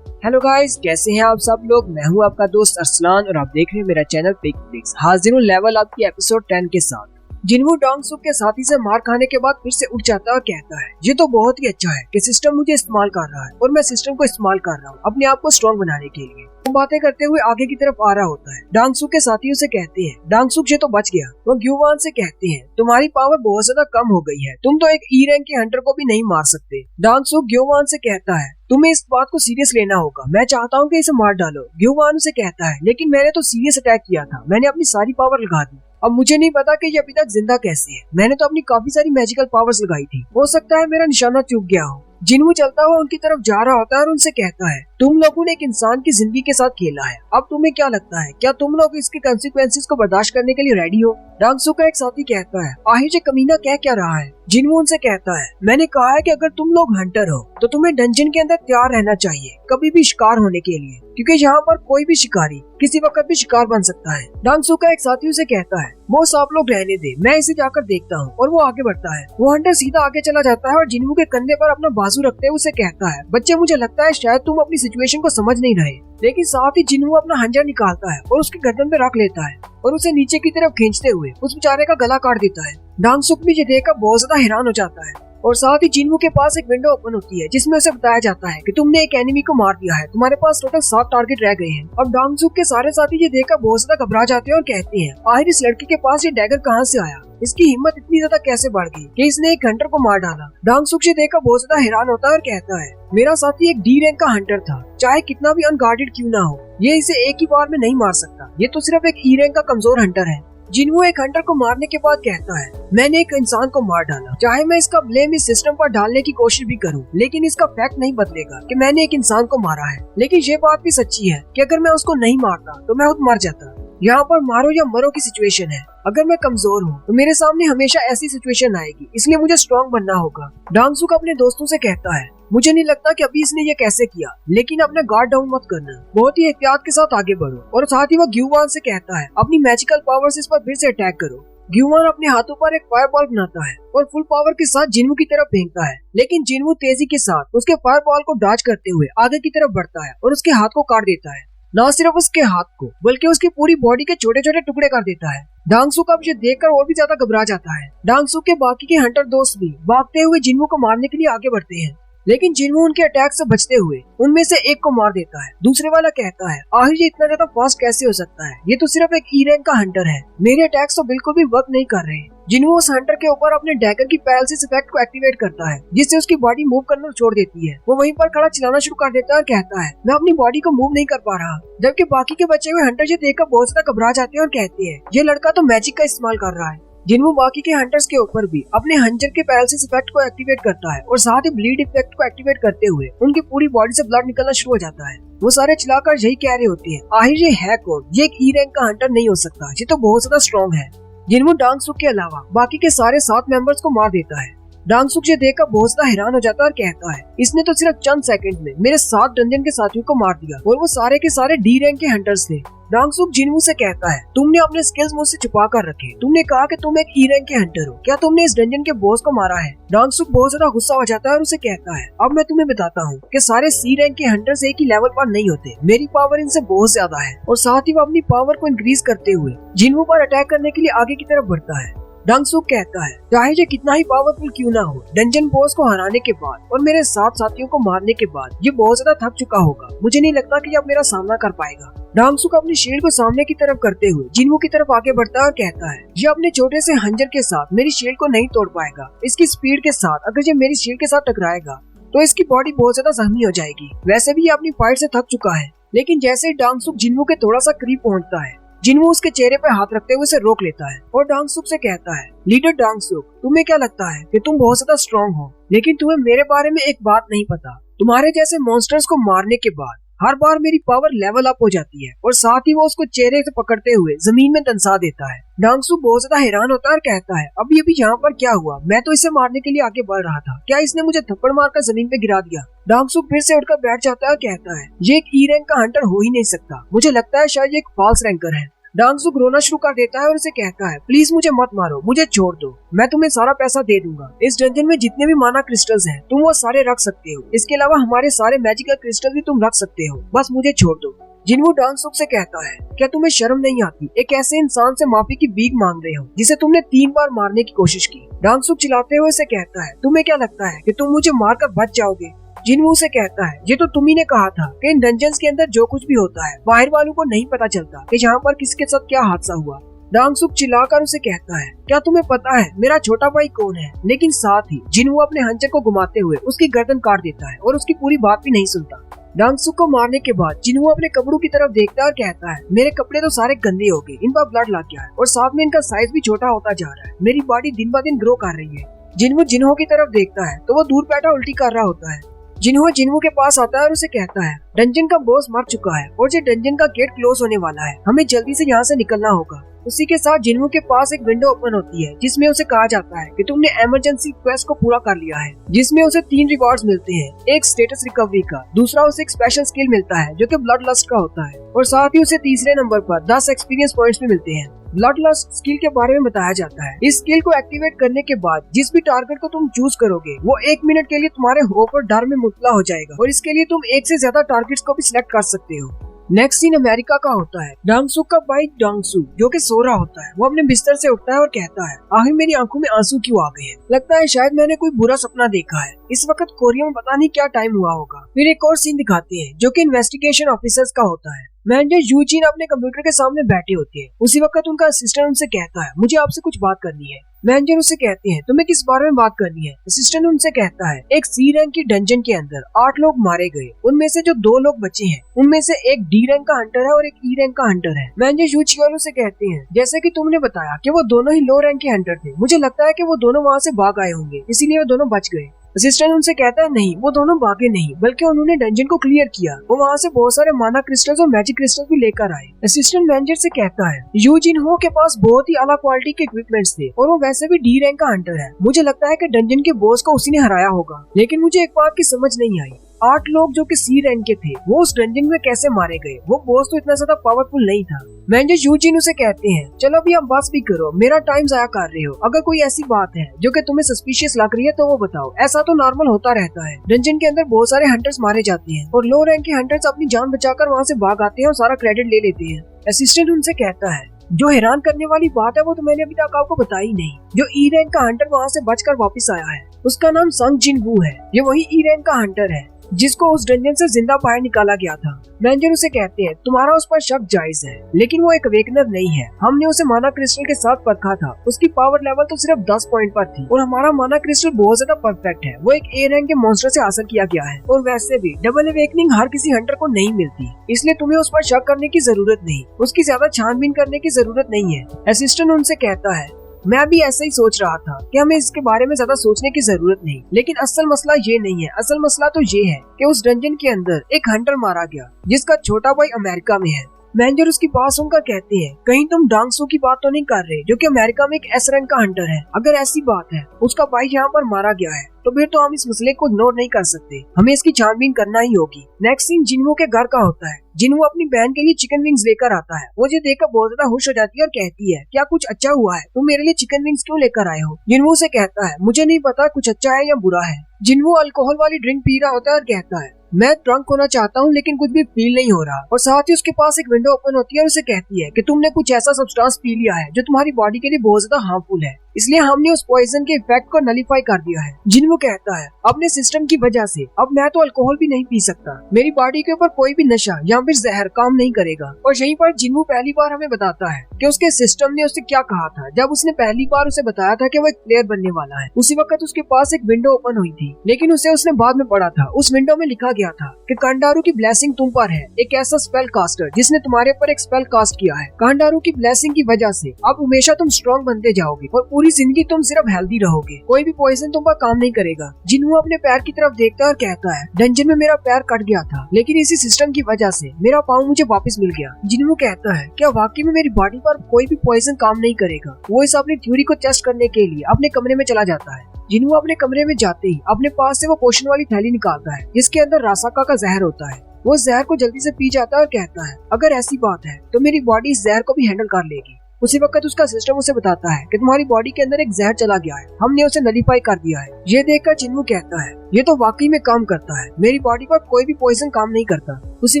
हेलो गाइस, कैसे हैं आप सब लोग। मैं हूं आपका दोस्त अरसलान और आप देख रहे हैं मेरा चैनल पिक फ्लिक्स। हाजिर हूं लेवल अप की एपिसोड 10 के साथ। जिन्हू डांगसुक के साथी से मार खाने के बाद फिर से उठ जाता है और कहता है ये तो बहुत ही अच्छा है कि सिस्टम मुझे इस्तेमाल कर रहा है और मैं सिस्टम को इस्तेमाल कर रहा हूँ अपने आप को स्ट्रॉन्ग बनाने के लिए। वो बातें करते हुए आगे की तरफ आ रहा होता है। डांगसुक के साथियों से कहते हैं डांगसुक ये तो बच गया। वो ग्युवान से कहते हैं तुम्हारी पावर बहुत ज्यादा कम हो गई है, तुम तो एक ई रैंक के हंटर को भी नहीं मार सकते। डांगसुक ग्युवान से कहता है तुम्हें इस बात को सीरियस लेना होगा, मैं चाहता हूँ कि इसे मार डालो। ग्युवान से कहता है लेकिन मैंने तो सीरियस अटैक किया था, मैंने अपनी सारी पावर लगा दी, अब मुझे नहीं पता कि ये अभी तक जिंदा कैसे है, मैंने तो अपनी काफी सारी मैजिकल पावर्स लगाई थी, हो सकता है मेरा निशाना चूक गया हो। जिन्हू चलता हुआ उनकी तरफ जा रहा होता है और उनसे कहता है तुम लोगों ने एक इंसान की जिंदगी के साथ खेला है, अब तुम्हें क्या लगता है, क्या तुम लोग इसके कंसिक्वेंसेस को बर्दाश्त करने के लिए रेडी हो। डांगसुक का एक साथी कहता है आखिर ये कमीना कह क्या रहा है। जिन्हू उनसे कहता है मैंने कहा है कि अगर तुम लोग हंटर हो तो तुम्हें डंजन के अंदर तैयार रहना चाहिए कभी भी शिकार होने के लिए, क्योंकि यहाँ पर कोई भी शिकारी किसी वक्त भी शिकार बन सकता है। डांगसुक का एक साथी उसे कहता है बॉस आप लोग रहने दे, मैं इसे जाकर देखता हूँ। और वो आगे बढ़ता है। वो हंटर सीधा आगे चला जाता है और जिन्हों के कंधे पर अपना बाजू रखते हुए उसे कहता है, बच्चे मुझे लगता है शायद तुम अपनी सिचुएशन को समझ नहीं रहे। लेकिन साथ ही जिन्हों अपना खंजर निकालता है और उसकी गर्दन पे रख लेता है और उसे नीचे की तरफ खींचते हुए उस बेचारे का गला काट देता है। डांगसुक भी ये देखकर बहुत ज्यादा हैरान हो जाता है और साथ ही जिन्हों के पास एक विंडो ओपन होती है जिसमें उसे बताया जाता है कि तुमने एक एनिमी को मार दिया है, तुम्हारे पास टोटल 7 टारगेट रह गए हैं। अब डांगसुक के सारे साथी ये देखकर बहुत ज्यादा घबरा जाते हैं और कहते हैं, आखिर इस लड़के के पास ये डैगर कहाँ से आया, इसकी हिम्मत इतनी ज्यादा कैसे बढ़ गई कि इसने एक हंटर को मार डाला। डांगसुक ये देखकर बहुत ज्यादा हैरान होता है और कहता है, मेरा साथी एक डी रैंक का हंटर था, चाहे कितना भी अनगार्डेड क्यों ना हो, ये इसे एक ही बार में नहीं मार सकता, ये तो सिर्फ एक ई रैंक का कमजोर हंटर है। जिन्हों एक हंटर को मारने के बाद कहता है, मैंने एक इंसान को मार डाला, चाहे मैं इसका ब्लेम इस सिस्टम पर डालने की कोशिश भी करूं, लेकिन इसका फैक्ट नहीं बदलेगा कि मैंने एक इंसान को मारा है। लेकिन ये बात भी सच्ची है कि अगर मैं उसको नहीं मारता तो मैं खुद मर जाता। यहाँ पर मारो या मरो की सिचुएशन है। अगर मैं कमजोर हूँ तो मेरे सामने हमेशा ऐसी सिचुएशन आएगी, इसलिए मुझे स्ट्रॉन्ग बनना होगा। डांगसुक अपने दोस्तों से कहता है, मुझे नहीं लगता कि अभी इसने ये कैसे किया, लेकिन अपना गार्ड डाउन मत करना, बहुत ही एहतियात के साथ आगे बढ़ो। और साथ ही वो ग्यूवान से कहता है, अपनी मैजिकल पावर से इस पर फिर से अटैक करो। ग्यूवान अपने हाथों पर एक फायर बॉल बनाता है और फुल पावर के साथ जिन्हों की तरफ फेंकता है, लेकिन जिन्हों तेजी के साथ उसके फायर बॉल को डॉज करते हुए आगे की तरफ बढ़ता है और उसके हाथ को काट देता है। न सिर्फ उसके हाथ को बल्कि उसकी पूरी बॉडी के छोटे छोटे टुकड़े कर देता है। डांगसुक अब ये देखकर और भी ज्यादा घबरा जाता है। डांगसुक के बाकी के हंटर दोस्त भी भागते हुए जिन्हों को मारने के लिए आगे बढ़ते हैं, लेकिन जिन्हों उनके अटैक से बचते हुए उनमें से एक को मार देता है। दूसरे वाला कहता है, आखिर ये इतना ज्यादा फास्ट कैसे हो सकता है, ये तो सिर्फ एक ई रैंक का हंटर है, मेरे अटैक्स तो बिल्कुल भी वर्क नहीं कर रहे। जिन्हों उस हंटर के ऊपर अपने डैगर की पैरालिसिस इफेक्ट को एक्टिवेट करता है, जिससे उसकी बॉडी मूव करना छोड़ देती है। वो वहीं पर खड़ा चिल्लाना शुरू कर देता है और कहता है, मैं अपनी बॉडी को मूव नहीं कर पा रहा। जबकि बाकी के बचे हुए हंटर ये देखकर बहुत ज्यादा घबरा जाते हैं और कहते हैं, ये लड़का तो मैजिक का इस्तेमाल कर रहा है। जिन्हों बाकी के हंटर्स के ऊपर भी अपने हंटर के पैरालिसिस इफेक्ट को एक्टिवेट करता है और साथ ही ब्लीड इफेक्ट को एक्टिवेट करते हुए उनकी पूरी बॉडी से ब्लड निकलना शुरू हो जाता है। वो सारे चिल्लाकर यही कह रहे होते हैं, आखिर ये है कौन, ये एक ई रैंक का हंटर नहीं हो सकता, ये तो बहुत ज्यादा स्ट्रॉन्ग है। जिन्हों डांगसुक के अलावा बाकी के सारे 7 मेंबर्स को मार देता है। डांगसुक ये देखकर बहुत ज्यादा हैरान हो जाता है और कहता है, इसने तो सिर्फ चंद सेकंड में मेरे 7 डंजन के साथियों को मार दिया और वो सारे के सारे डी रैंक के हंटर्स थे। डांगसुक जिन्हों से कहता है, तुमने अपने स्किल्स मुझसे छुपा कर रखे, तुमने कहा कि तुम एक ई रैंक के हंटर हो, क्या तुमने इस डंजन के बॉस को मारा है? डांगसुक बहुत ज्यादा गुस्सा हो जाता है और उसे कहता है, अब मैं तुम्हें बताता हूँ कि सारे सी रैंक के हंटर्स एक ही लेवल पर नहीं होते, मेरी पावर इनसे बहुत ज्यादा है। और साथ ही वो अपनी पावर को इंक्रीज करते हुए जिन्हों पर अटैक करने के लिए आगे की तरफ बढ़ता है। डांगसुक कहता है, चाहे ये कितना ही पावरफुल क्यों ना हो, डंजन बॉस को हराने के बाद और मेरे 7 साथियों को मारने के बाद ये बहुत ज्यादा थक चुका होगा, मुझे नहीं लगता कि ये अब मेरा सामना कर पाएगा। डांगसुक अपनी शील्ड को सामने की तरफ करते हुए जिन्हों की तरफ आगे बढ़ता है और कहता है, ये अपने छोटे से हंजर के साथ मेरी शील्ड को नहीं तोड़ पाएगा, इसकी स्पीड के साथ अगर ये मेरी शील्ड के साथ टकराएगा तो इसकी बॉडी बहुत ज्यादा जख्मी हो जाएगी। वैसे भी ये अपनी फाइट से थक चुका है। लेकिन जैसे ही डांगसुक जिन्हों के थोड़ा सा करीब पहुंचता है, जिन्हों उसके चेहरे पे हाथ रखते हुए उसे रोक लेता है और डांगसुक से कहता है, लीडर डांगसुक, तुम्हें क्या लगता है कि तुम बहुत ज्यादा स्ट्रॉन्ग हो, लेकिन तुम्हें मेरे बारे में एक बात नहीं पता, तुम्हारे जैसे मॉन्स्टर्स को मारने के बाद हर बार मेरी पावर लेवल अप हो जाती है और साथ ही वो उसको चेहरे से पकड़ते हुए जमीन में दंसा देता है। डांगसुक बहुत ज्यादा हैरान होता है और कहता है, अभी अभी यहाँ पर क्या हुआ, मैं तो इसे मारने के लिए आगे बढ़ रहा था, क्या इसने मुझे थप्पड़ मारकर जमीन पे गिरा दिया? डांगसुक फिर से उठकर बैठ जाता है और कहता है, ये एक ई रैंक का हंटर हो ही नहीं सकता, मुझे लगता है शायद ये एक फॉल्स रैंकर है। डांगसुक रोना शुरू कर देता है और उसे कहता है, प्लीज मुझे मत मारो, मुझे छोड़ दो, मैं तुम्हें सारा पैसा दे दूंगा, इस डंजन में जितने भी माना क्रिस्टल्स हैं तुम वो सारे रख सकते हो, इसके अलावा हमारे सारे मैजिकल क्रिस्टल भी तुम रख सकते हो, बस मुझे छोड़ दो। जिन्हों डांगसुक से कहता है, क्या तुम्हें शर्म नहीं आती, एक ऐसे इंसान से माफी की भीख मांग रहे हो जिसे तुमने 3 बार मारने की कोशिश की? डांगसुक चिल्लाते हुए उसे कहता है, तुम्हें क्या लगता है कि तुम मुझे मारकर बच जाओगे? जिन्हों से कहता है, ये तो तुम ही ने कहा था कि इन डंजन्स के अंदर जो कुछ भी होता है बाहर वालों को नहीं पता चलता कि यहाँ पर किसके साथ क्या हादसा हुआ। डांगसुक चिल्लाकर उसे कहता है, क्या तुम्हें पता है मेरा छोटा भाई कौन है? लेकिन साथ ही जिन्हों अपने हंचर को घुमाते हुए उसकी गर्दन काट देता है और उसकी पूरी बात भी नहीं सुनता। डांगसुक को मारने के बाद जिन्हों अपने कपड़ों की तरफ देखता है और कहता है, मेरे कपड़े तो सारे गंदे हो गए, इन पर ब्लड लग गया है और साथ में इनका साइज भी छोटा होता जा रहा है, मेरी बॉडी दिन ब दिन ग्रो कर रही है। जिन्हों की तरफ देखता है तो वो दूर बैठा उल्टी कर रहा होता है। जिन्हों के पास आता है और उसे कहता है, डंजन का बॉस मर चुका है और ये डंजन का गेट क्लोज होने वाला है, हमें जल्दी से यहाँ से निकलना होगा। उसी के साथ जिन्हों के पास एक विंडो ओपन होती है जिसमें उसे कहा जाता है कि तुमने इमरजेंसी क्वेस्ट को पूरा कर लिया है, जिसमें उसे 3 रिवॉर्ड्स मिलते हैं, एक स्टेटस रिकवरी का, दूसरा उसे एक स्पेशल स्किल मिलता है जो कि ब्लड लस्ट का होता है और साथ ही उसे तीसरे नंबर पर 10 एक्सपीरियंस पॉइंट्स भी मिलते हैं। ब्लड लस्ट स्किल के बारे में बताया जाता है। इस स्किल को एक्टिवेट करने के बाद जिस भी टारगेट को तुम चूज करोगे वो 1 मिनट के लिए तुम्हारे होप और डर में मुबतला हो जाएगा और इसके लिए तुम एक से ज्यादा टारगेट्स को भी सिलेक्ट कर सकते हो। नेक्स्ट सीन अमेरिका का होता है। डांगसुक का भाई डांगसू जो कि सो रहा होता है, वो अपने बिस्तर से उठता है और कहता है, आखिर मेरी आंखों में आंसू क्यों आ गए हैं? लगता है शायद मैंने कोई बुरा सपना देखा है। इस वक्त कोरिया में पता नहीं क्या टाइम हुआ होगा। फिर एक और सीन दिखाते हैं जो कि इन्वेस्टिगेशन ऑफिसर्स का होता है। मैनेजर यूजीन अपने कंप्यूटर के सामने बैठे होते हैं। उसी वक्त उनका असिस्टेंट उनसे कहता है, मुझे आपसे कुछ बात करनी है। मैनेजर उससे कहते हैं, तुम्हें किस बारे में बात करनी है? असिस्टेंट उनसे कहता है, एक सी रैंक की डंजन के अंदर 8 लोग मारे गए, उनमें से जो 2 लोग बचे हैं उनमें से एक डी रैंक का हंटर है और एक ई रैंक का हंटर है। मैनेजर यूचियोलो से कहते हैं, जैसे कि तुमने बताया कि वो दोनों ही लो रैंक के हंटर थे, मुझे लगता है कि वो दोनों वहाँ से भाग आए होंगे, इसीलिए वो दोनों बच गए। असिस्टेंट उनसे कहता है, नहीं, वो दोनों भागे नहीं, बल्कि उन्होंने डंजन को क्लियर किया। वो वहाँ से बहुत सारे माना क्रिस्टल्स और मैजिक क्रिस्टल भी लेकर आए। असिस्टेंट मैनेजर से कहता है, यूजिन हो के पास बहुत ही अलग क्वालिटी के इक्विपमेंट्स थे और वो वैसे भी डी रैंक का हंटर है। मुझे लगता है कि डंजन के बॉस को उसी ने हराया होगा। लेकिन मुझे एक बात की समझ नहीं आई, 8 लोग जो कि सी रैंक के थे वो उस डंजन में कैसे मारे गए? वो बॉस तो इतना ज्यादा पावरफुल नहीं था। मैनेजर यूजिन उसे कहते हैं, चलो अभी आप बस भी करो, मेरा टाइम जाया कर रहे हो। अगर कोई ऐसी बात है जो कि तुम्हें सस्पिशियस लग रही है तो वो बताओ। ऐसा तो नॉर्मल होता रहता है, डंजन के अंदर बहुत सारे हंटर्स मारे जाते हैं और लो रैंक के हंटर्स अपनी जान बचाकर वहाँ से भाग आते हैं और सारा क्रेडिट ले लेते हैं। असिस्टेंट उनसे कहता है, जो हैरान करने वाली बात है वो तो मैंने अभी तक आपको बताई नहीं। जो ई रैंक का हंटर वहाँ से बचकर वापस आया है उसका नाम संग जिन वू है। ये वही ई रैंक का हंटर है जिसको उस डंजन से जिंदा बाहर निकाला गया था। मैनेजर उसे कहते हैं, तुम्हारा उस पर शक जायज है, लेकिन वो एक अवेकनर नहीं है। हमने उसे माना क्रिस्टल के साथ परखा था, उसकी पावर लेवल तो सिर्फ 10 पॉइंट पर थी और हमारा माना क्रिस्टल बहुत ज्यादा परफेक्ट है। वो एक ए रैंक के मॉन्स्टर से हासिल किया गया है और वैसे भी डबल अवेकनिंग हर किसी हंटर को नहीं मिलती, इसलिए तुम्हें उस पर शक करने की जरूरत नहीं, उसकी ज्यादा छानबीन करने की जरूरत नहीं है। असिस्टेंट उनसे कहता है, मैं भी ऐसा ही सोच रहा था कि हमें इसके बारे में ज्यादा सोचने की जरूरत नहीं, लेकिन असल मसला ये नहीं है। असल मसला तो ये है कि उस डंजन के अंदर एक हंटर मारा गया जिसका छोटा भाई अमेरिका में है। मैनेजर उसकी बात सुनकर कहते हैं, कहीं तुम डांगसू की बात तो नहीं कर रहे जो कि अमेरिका में एक एस रैंक का हंटर है? अगर ऐसी बात है, उसका भाई यहाँ पर मारा गया है, तो फिर तो हम इस मसले को इग्नोर नहीं कर सकते, हमें इसकी छानबीन करना ही होगी। नेक्स्ट सीन जिनवू के घर का होता है। जिनवू अपनी बहन के लिए चिकन विंग्स लेकर आता है। वो ये देखकर बहुत ज्यादा खुश हो जाती है और कहती है, क्या कुछ अच्छा हुआ है? तुम मेरे लिए चिकन विंग्स क्यों लेकर आए हो? जिनवू से कहता है, मुझे नहीं पता कुछ अच्छा है या बुरा है। जिनवू अल्कोहल वाली ड्रिंक पी रहा होता है और कहता है, मैं ड्रंक होना चाहता हूँ लेकिन कुछ भी फील नहीं हो रहा। और साथ ही उसके पास एक विंडो ओपन होती है और उसे कहती है कि तुमने कुछ ऐसा सब्सटेंस पी लिया है जो तुम्हारी बॉडी के लिए बहुत ज्यादा हार्मफुल है, इसलिए हमने उस पॉइजन के इफेक्ट को नलीफाई कर दिया है। जिनवू कहता है, अपने सिस्टम की वजह से अब मैं तो अल्कोहल भी नहीं पी सकता, मेरी बॉडी के ऊपर कोई भी नशा या फिर जहर काम नहीं करेगा। और यहीं पर जिनवू पहली बार हमें बताता है कि उसके सिस्टम ने उसे क्या कहा था जब उसने पहली बार उसे बताया था कि वो एक प्लेयर बनने वाला है। उसी वक्त उसके पास एक विंडो ओपन हुई थी, लेकिन उसे उसने बाद में पढ़ा था। उस विंडो में लिखा गया था कि कांडारू की ब्लेसिंग तुम पर है, एक ऐसा स्पेल कास्टर जिसने तुम्हारे ऊपर एक स्पेल कास्ट किया है। कांडारू की ब्लेसिंग की वजह से अब हमेशा तुम स्ट्रॉन्ग बनते जाओगे और पूरी जिंदगी तुम सिर्फ हेल्दी रहोगे, कोई भी पॉइजन तुम पर काम नहीं करेगा। जिनवू अपने पैर की तरफ देखता है और कहता है, डंजन में मेरा पैर कट गया था, लेकिन इसी सिस्टम की वजह से मेरा पाँव मुझे वापस मिल गया। जिनवू कहता है, क्या वाकई में मेरी बॉडी पर कोई भी पॉइजन काम नहीं करेगा? वो इस अपनी थ्योरी को टेस्ट करने के लिए अपने कमरे में चला जाता है। जिनवू अपने कमरे में जाते ही अपने पास से वो पोशन वाली थैली निकालता है जिसके अंदर रासाका का जहर होता है। वो जहर को जल्दी से पी जाता है और कहता है, अगर ऐसी बात है तो मेरी बॉडी इस जहर को भी हैंडल कर लेगी। उसी वक्त उसका सिस्टम उसे बताता है कि तुम्हारी बॉडी के अंदर एक जहर चला गया है, हमने उसे नलीफाई कर दिया है। ये देखकर जिनवू कहता है, ये तो वाकई में काम करता है, मेरी बॉडी पर कोई भी पॉइजन काम नहीं करता। उसी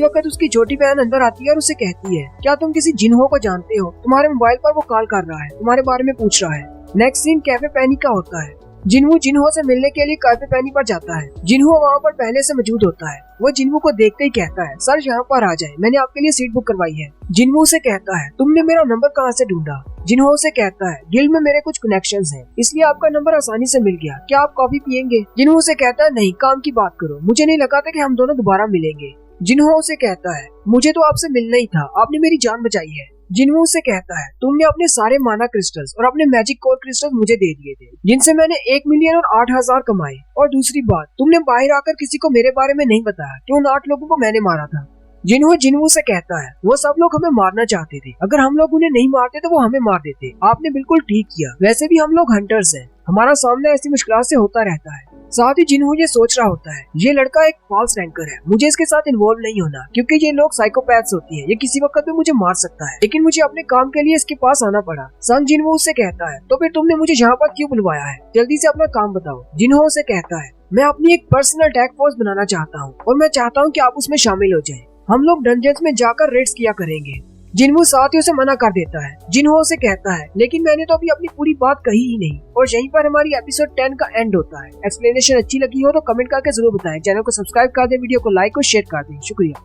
वक्त उसकी छोटी बहन अंदर आती है और उसे कहती है, क्या तुम किसी जिन्हो को जानते हो? तुम्हारे मोबाइल पर वो कॉल कर रहा है, तुम्हारे बारे में पूछ रहा है। नेक्स्ट सीन कैफे पैनी का होता है। जिन्हो जिन्हो से मिलने के लिए कैफे पैनी पर जाता है। जिन्हो वहाँ पर पहले से मौजूद होता है। वो जिन्हो को देखते ही कहता है, सर यहाँ पर आ जाए, मैंने आपके लिए सीट बुक करवाई है। जिन्हो से कहता है, तुमने मेरा नंबर कहाँ से ढूंढा? जिन्हो से कहता है, गिल्ड में मेरे कुछ कनेक्शंस हैं, इसलिए आपका नंबर आसानी से मिल गया, क्या आप कॉफी पियेंगे? जिन्हो से कहता है, नहीं, काम की बात करो, मुझे नहीं लगा था कि हम दोनों दोबारा मिलेंगे। जिन्हो से कहता है, मुझे तो आपसे मिलना ही था, आपने मेरी जान बचाई है। जिन्हो से कहता है, तुमने अपने सारे माना क्रिस्टल्स और अपने मैजिक कोर क्रिस्टल्स मुझे दे दिए थे, जिनसे मैंने 1 मिलियन और 8,000 कमाए। और दूसरी बात, तुमने बाहर आकर किसी को मेरे बारे में नहीं बताया कि उन 8 लोगों को मैंने मारा था। जिन्हो से कहता है, वो सब लोग हमें मारना चाहते थे, अगर हम लोग उन्हें नहीं मारते तो वो हमें मार देते, आपने बिल्कुल ठीक किया, वैसे भी हम लोग हंटर्स हैं। हमारा सामना ऐसी मुश्किलात से होता रहता है। साथ ही जिन्हों ये सोच रहा होता है ये लड़का एक फॉल्स रैंकर है, मुझे इसके साथ इन्वॉल्व नहीं होना क्योंकि ये लोग साइकोपैथ्स होती है, ये किसी वक्त भी मुझे मार सकता है। लेकिन मुझे अपने काम के लिए इसके पास आना पड़ा। संग जिन्हों उससे कहता है तो फिर तुमने मुझे यहाँ पर क्यों बुलवाया है, जल्दी से अपना काम बताओ। जिन्हों उसे कहता है मैं अपनी एक पर्सनल अटैक फोर्स बनाना चाहता हूँ और मैं चाहता हूँ कि आप उसमें शामिल हो जाएं। हम लोग डंजन्स में जाकर रेड्स किया करेंगे। जिन्हों साथियों से मना कर देता है। जिन्हों से कहता है लेकिन मैंने तो अभी अपनी पूरी बात कही ही नहीं। और यहीं पर हमारी एपिसोड 10 का एंड होता है। एक्सप्लेनेशन अच्छी लगी हो तो कमेंट करके जरूर बताएं। चैनल को सब्सक्राइब कर दें, वीडियो को लाइक और शेयर कर दें। शुक्रिया।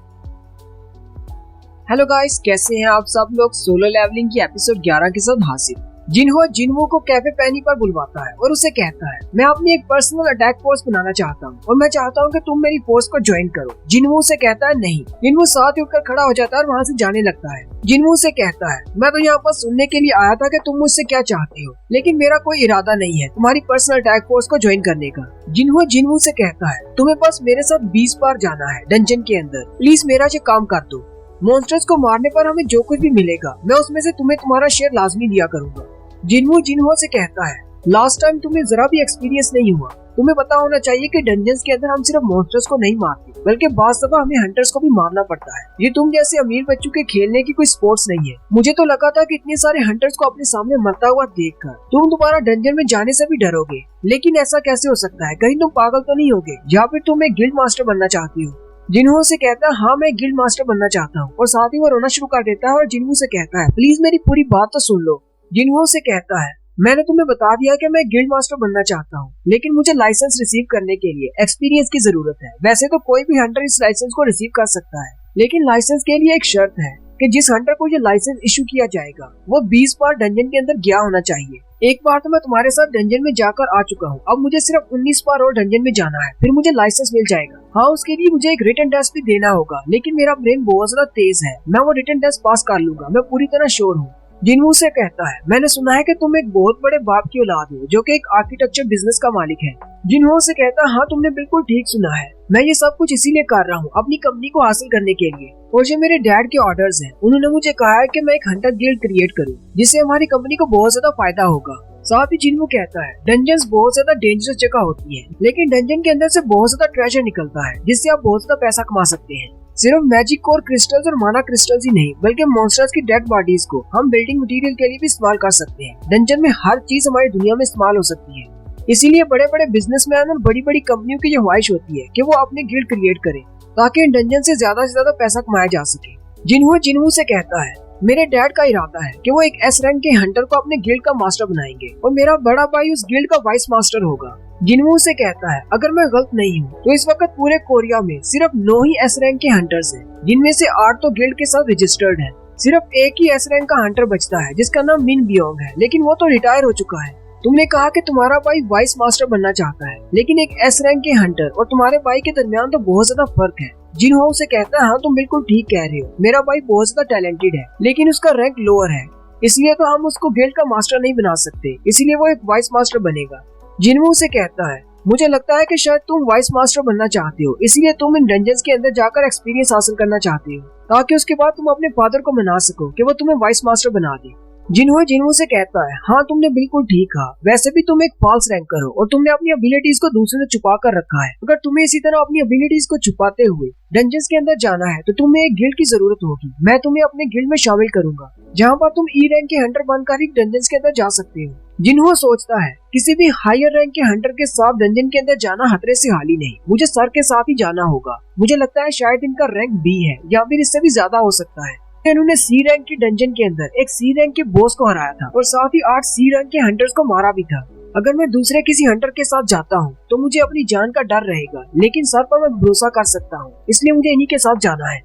हेलो गाइस, कैसे हैं आप सब लोग। सोलो लेवलिंग की एपिसोड 11 के साथ हाजिर। जिन्हों को कैफे पैनी पर बुलवाता है और उसे कहता है मैं अपनी एक पर्सनल अटैक फोर्स बनाना चाहता हूँ और मैं चाहता हूँ कि तुम मेरी फोर्स को ज्वाइन करो। जिन्हों से कहता है नहीं। जिन्हों साथ ही उठकर खड़ा हो जाता है और वहाँ से जाने लगता है। जिन्हों से कहता है मैं तो यहाँ पर सुनने के लिए आया था कि तुम मुझसे क्या चाहते हो, लेकिन मेरा कोई इरादा नहीं है तुम्हारी पर्सनल अटैक फोर्स को ज्वाइन करने का। जिन्हों से कहता है तुम्हें बस मेरे साथ 20 बार जाना है डंजन के अंदर, प्लीज मेरा ये काम कर दो। मॉन्स्टर्स को मारने पर हमें जो कुछ भी मिलेगा मैं उसमें से तुम्हें तुम्हारा शेयर लाजमी दिया करूंगा। जिन्हों से कहता है लास्ट टाइम तुम्हें जरा भी एक्सपीरियंस नहीं हुआ, तुम्हें पता होना चाहिए कि डंजन्स के अंदर हम सिर्फ मॉन्स्टर्स को नहीं मारते बल्कि बाज़ दफा हमें हंटर्स को भी मारना पड़ता है। ये तुम जैसे अमीर बच्चों के खेलने की कोई स्पोर्ट्स नहीं है। मुझे तो लगा था कि इतने सारे हंटर्स को अपने सामने मरता हुआ देखकर तुम दोबारा डंजन में जाने से भी डरोगे, लेकिन ऐसा कैसे हो सकता है, कहीं तुम पागल तो नहीं होगे या फिर तुम एक गिल्ड मास्टर बनना चाहती हो। जिन्हों से कहता है हाँ मैं गिल्ड मास्टर बनना चाहता हूँ और साथ ही वो रोना शुरू कर देता है और जिन्हों से कहता है प्लीज मेरी पूरी बात तो सुन लो। जिन्हों से कहता है मैंने तुम्हें बता दिया कि मैं गिल्ड मास्टर बनना चाहता हूँ, लेकिन मुझे लाइसेंस रिसीव करने के लिए एक्सपीरियंस की जरूरत है। वैसे तो कोई भी हंटर इस लाइसेंस को रिसीव कर सकता है, लेकिन लाइसेंस के लिए एक शर्त है कि जिस हंटर को ये लाइसेंस इशू किया जाएगा वो 20 बार डंजन के अंदर गया होना चाहिए। एक बार तो मैं तुम्हारे साथ डंजन में जाकर आ चुका हूँ, अब मुझे सिर्फ 19 बार और डंजन में जाना है, फिर मुझे लाइसेंस मिल जाएगा। हाँ, उसके लिए मुझे एक रिटन टेस्ट भी देना होगा, लेकिन मेरा ब्रेन बहुत ज्यादा तेज है, मैं वो रिटन टेस्ट पास कर लूंगा, मैं पूरी तरह श्योर हूँ। जिन्हों से कहता है मैंने सुना है कि तुम एक बहुत बड़े बाप की औलाद हो जो कि एक आर्किटेक्चर बिजनेस का मालिक है। जिन्हों से कहता है हाँ तुमने बिल्कुल ठीक सुना है, मैं ये सब कुछ इसीलिए कर रहा हूँ अपनी कंपनी को हासिल करने के लिए, और ये मेरे डैड के ऑर्डर्स हैं। उन्होंने मुझे कहा है कि मैं एक हंटर गिल्ड क्रिएट करूँ जिससे हमारी कंपनी को बहुत ज्यादा फायदा होगा। साथ ही जिन्हों कहता है डंजन्स बहुत ज्यादा डेंजरस जगह होती है, लेकिन डंजन के अंदर से बहुत ज्यादा ट्रेजर निकलता है जिससे आप बहुत ज्यादा पैसा कमा सकते हैं। सिर्फ मैजिक कोर क्रिस्टल्स और माना क्रिस्टल्स ही नहीं बल्कि मॉन्स्टर्स की डेड बॉडीज को हम बिल्डिंग मटेरियल के लिए भी इस्तेमाल कर सकते हैं। डंजन में हर चीज हमारी दुनिया में इस्तेमाल हो सकती है, इसीलिए बड़े बड़े बिजनेसमैन और बड़ी बड़ी कंपनियों की ये ख्वाहिश होती है कि वो अपने गिल्ड क्रिएट करें ताकि इन डंजन से ज्यादा पैसा कमाया जा सके। जिन्हों से कहता है मेरे डैड का इरादा है कि वो एक एस रैंक के हंटर को अपने गिल्ड का मास्टर बनाएंगे और मेरा बड़ा भाई उस गिल्ड का वाइस मास्टर होगा। जिन्हों से कहता है अगर मैं गलत नहीं हूँ तो इस वक्त पूरे कोरिया में सिर्फ 9 ही एस रैंक के हंटर्स हैं, जिनमें से 8 तो गिल्ड के साथ रजिस्टर्ड हैं। सिर्फ एक ही एस रैंक का हंटर बचता है जिसका नाम मिन बियोंग है, लेकिन वो तो रिटायर हो चुका है। तुमने कहा कि तुम्हारा भाई वाइस मास्टर बनना चाहता है, लेकिन एक एस रैंक के हंटर और तुम्हारे भाई के दरमियान तो बहुत ज्यादा फर्क है। जिन्हों से कहता है हाँ तुम बिल्कुल ठीक कह रहे हो, मेरा भाई बहुत ज्यादा टैलेंटेड है लेकिन उसका रैंक लोअर है, इसलिए तो हम उसको गिल्ड का मास्टर नहीं बना सकते, इसलिए वो एक वाइस मास्टर बनेगा। जिन्हों से कहता है मुझे लगता है कि शायद तुम वाइस मास्टर बनना चाहते हो, इसलिए तुम इन डंजन्स के अंदर जाकर एक्सपीरियंस हासिल करना चाहते हो ताकि उसके बाद तुम अपने फादर को मना सको कि वो तुम्हें वाइस मास्टर बना दे। जिन्हों से कहता है हाँ तुमने बिल्कुल ठीक कहा, वैसे भी तुम एक फॉल्स रैंकर हो और तुमने अपनी एबिलिटीज को दूसरे से छुपा कर रखा है। अगर तुम्हें इसी तरह अपनी एबिलिटीज को छुपाते हुए डंजन्स के अंदर जाना है तो तुम्हें एक गिल्ड की जरूरत होगी। मैं तुम्हें अपने गिल्ड में शामिल करूंगा जहाँ पर तुम ई रैंक के हंटर बनकर ही डंजन्स के अंदर जा सकते हो। जिन्हों सोचता है किसी भी हायर रैंक के हंटर के साथ डंजन के अंदर जाना खतरे से हाली नहीं, मुझे सर के साथ ही जाना होगा। मुझे लगता है शायद इनका रैंक बी है या फिर इससे भी ज्यादा हो सकता है। इन्होंने सी रैंक की डंजन के अंदर एक सी रैंक के बॉस को हराया था और साथ ही 8 सी रैंक के हंटर्स को मारा भी था। अगर मैं दूसरे किसी हंटर के साथ जाता हूँ तो मुझे अपनी जान का डर रहेगा, लेकिन सर पर मैं भरोसा कर सकता हूँ, इसलिए मुझे इन्हीं के साथ जाना है।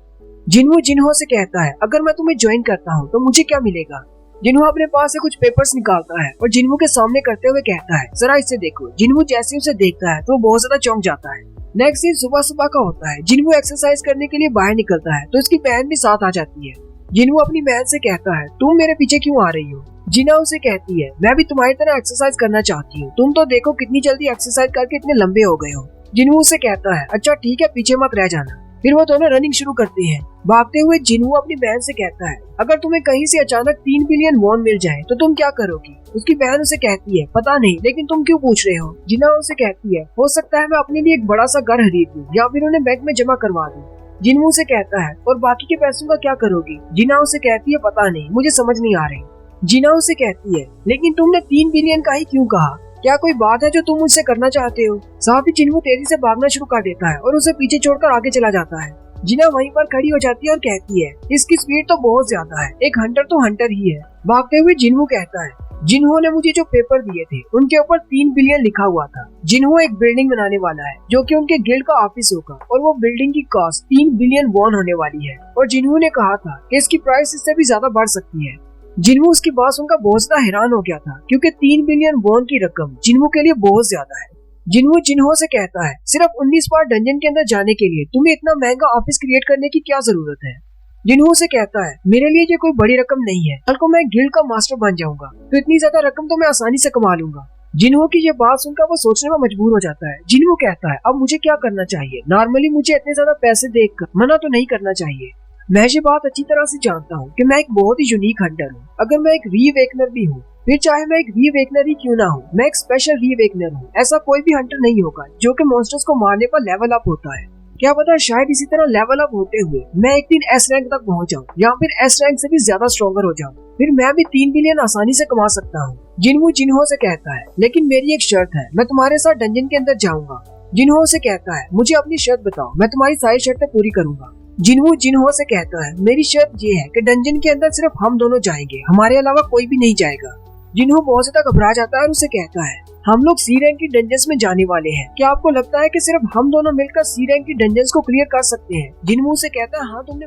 जिन्हों से कहता है अगर मैं तुम्हें ज्वाइन करता हूँ तो मुझे क्या मिलेगा। जिन्हों अपने पास से कुछ पेपर्स निकालता है और जिन्हों के सामने करते हुए कहता है जरा इसे देखो। जिन्हों जैसे उसे देखता है तो वो बहुत ज्यादा चौंक जाता है। नेक्स्ट सीन सुबह का होता है। जिन्हों एक्सरसाइज करने के लिए बाहर निकलता है तो उसकी बहन भी साथ आ जाती है। जिन्हों अपनी बहन से कहता है तुम मेरे पीछे क्यों आ रही हो। जिन्हों उसे कहती है मैं भी तुम्हारी तरह एक्सरसाइज करना चाहती हूँ, तुम तो देखो कितनी जल्दी एक्सरसाइज करके इतने लंबे हो गए हो। जिन्हों उसे कहता है अच्छा ठीक है पीछे मत रह जाना। फिर वो दोनों रनिंग शुरू करते हैं। भागते हुए जिनवू अपनी बहन से कहता है, अगर तुम्हें कहीं से अचानक 3 बिलियन वॉन मिल जाए तो तुम क्या करोगी? उसकी बहन उसे कहती है, पता नहीं, लेकिन तुम क्यों पूछ रहे हो? जिना उसे कहती है, हो सकता है मैं अपने लिए एक बड़ा सा घर खरीद लूं या फिर उन्हें बैंक में जमा करवा दूं। जिनवू से कहता है, और बाकी के पैसों का क्या करोगी? जिना उसे कहती है, पता नहीं, मुझे समझ नहीं आ रही। जिना उसे कहती है, लेकिन तुमने 3 बिलियन का ही क्यों कहा? क्या कोई बात है जो तुम मुझसे करना चाहते हो? साथ ही जिनवू तेजी से भागना शुरू कर देता है और उसे पीछे छोड़कर आगे चला जाता है। जिना वहीं पर खड़ी हो जाती है और कहती है, इसकी स्पीड तो बहुत ज्यादा है, एक हंटर तो हंटर ही है। भागते हुए जिनवू कहता है, जिन्हों ने मुझे जो पेपर दिए थे उनके ऊपर 3 बिलियन लिखा हुआ था। जिन्हों एक बिल्डिंग बनाने वाला है जो कि उनके गिल्ड का ऑफिस होगा और वो बिल्डिंग की कॉस्ट 3 बिलियन वॉन होने वाली है। और जिन्हों ने कहा था कि इसकी प्राइस इससे भी ज्यादा बढ़ सकती है। जिन्हों उसकी बात सुनकर बहुत ज्यादा हैरान हो गया था, क्योंकि 3 बिलियन वॉन की रकम जिन्हों के लिए बहुत ज्यादा है। जिन्हों से कहता है, सिर्फ 19 बार डंजन के अंदर जाने के लिए तुम्हें इतना महंगा ऑफिस क्रिएट करने की क्या जरूरत है? जिन्हों से कहता है, मेरे लिए ये कोई बड़ी रकम नहीं है, कल को मैं गिल्ड का मास्टर बन जाऊंगा तो इतनी ज्यादा रकम तो मैं आसानी से कमा लूंगा। जिन्हों की ये बात सुनकर वो सोचने में मजबूर हो जाता है। जिन्हों कहता है, अब मुझे क्या करना चाहिए? नॉर्मली मुझे इतने ज्यादा पैसे देखकर मना तो नहीं करना चाहिए। मैं ये बात अच्छी तरह से जानता हूँ कि मैं एक बहुत ही यूनिक हंटर हूँ। अगर मैं एक रीवेकनर भी हूँ, फिर चाहे मैं एक रीवेकनर ही क्यों ना हूँ, मैं एक स्पेशल रीवेकनर हूँ। ऐसा कोई भी हंटर नहीं होगा जो कि मॉन्स्टर्स को मारने पर लेवल अप होता है। क्या पता शायद इसी तरह लेवल अप होते हुए मैं एक दिन एस रैंक तक पहुँच जाऊँ या फिर एस रैंक से भी ज्यादा स्ट्रॉन्गर हो जाऊँ, फिर मैं भी 3 बिलियन आसानी से कमा सकता हूँ। जिन्हों से कहता है, लेकिन मेरी एक शर्त है, मैं तुम्हारे साथ डंजन के अंदर जाऊंगा। जिन्हों से कहता है, मुझे अपनी शर्त बताओ, मैं तुम्हारी सारी शर्तें पूरी करूंगा। जिन्हों से कहता है, मेरी शर्त ये है कि डंजन के अंदर सिर्फ हम दोनों जाएंगे, हमारे अलावा कोई भी नहीं जाएगा। जिन्हों बहुत ज्यादा घबरा जाता है और उसे कहता है, हम लोग सी रैंक की डंजन्स में जाने वाले हैं, क्या आपको लगता है कि सिर्फ हम दोनों मिलकर सी रैंक की डंजन्स को क्लियर कर सकते हैं? जिन्हों से कहता है, हाँ तुमने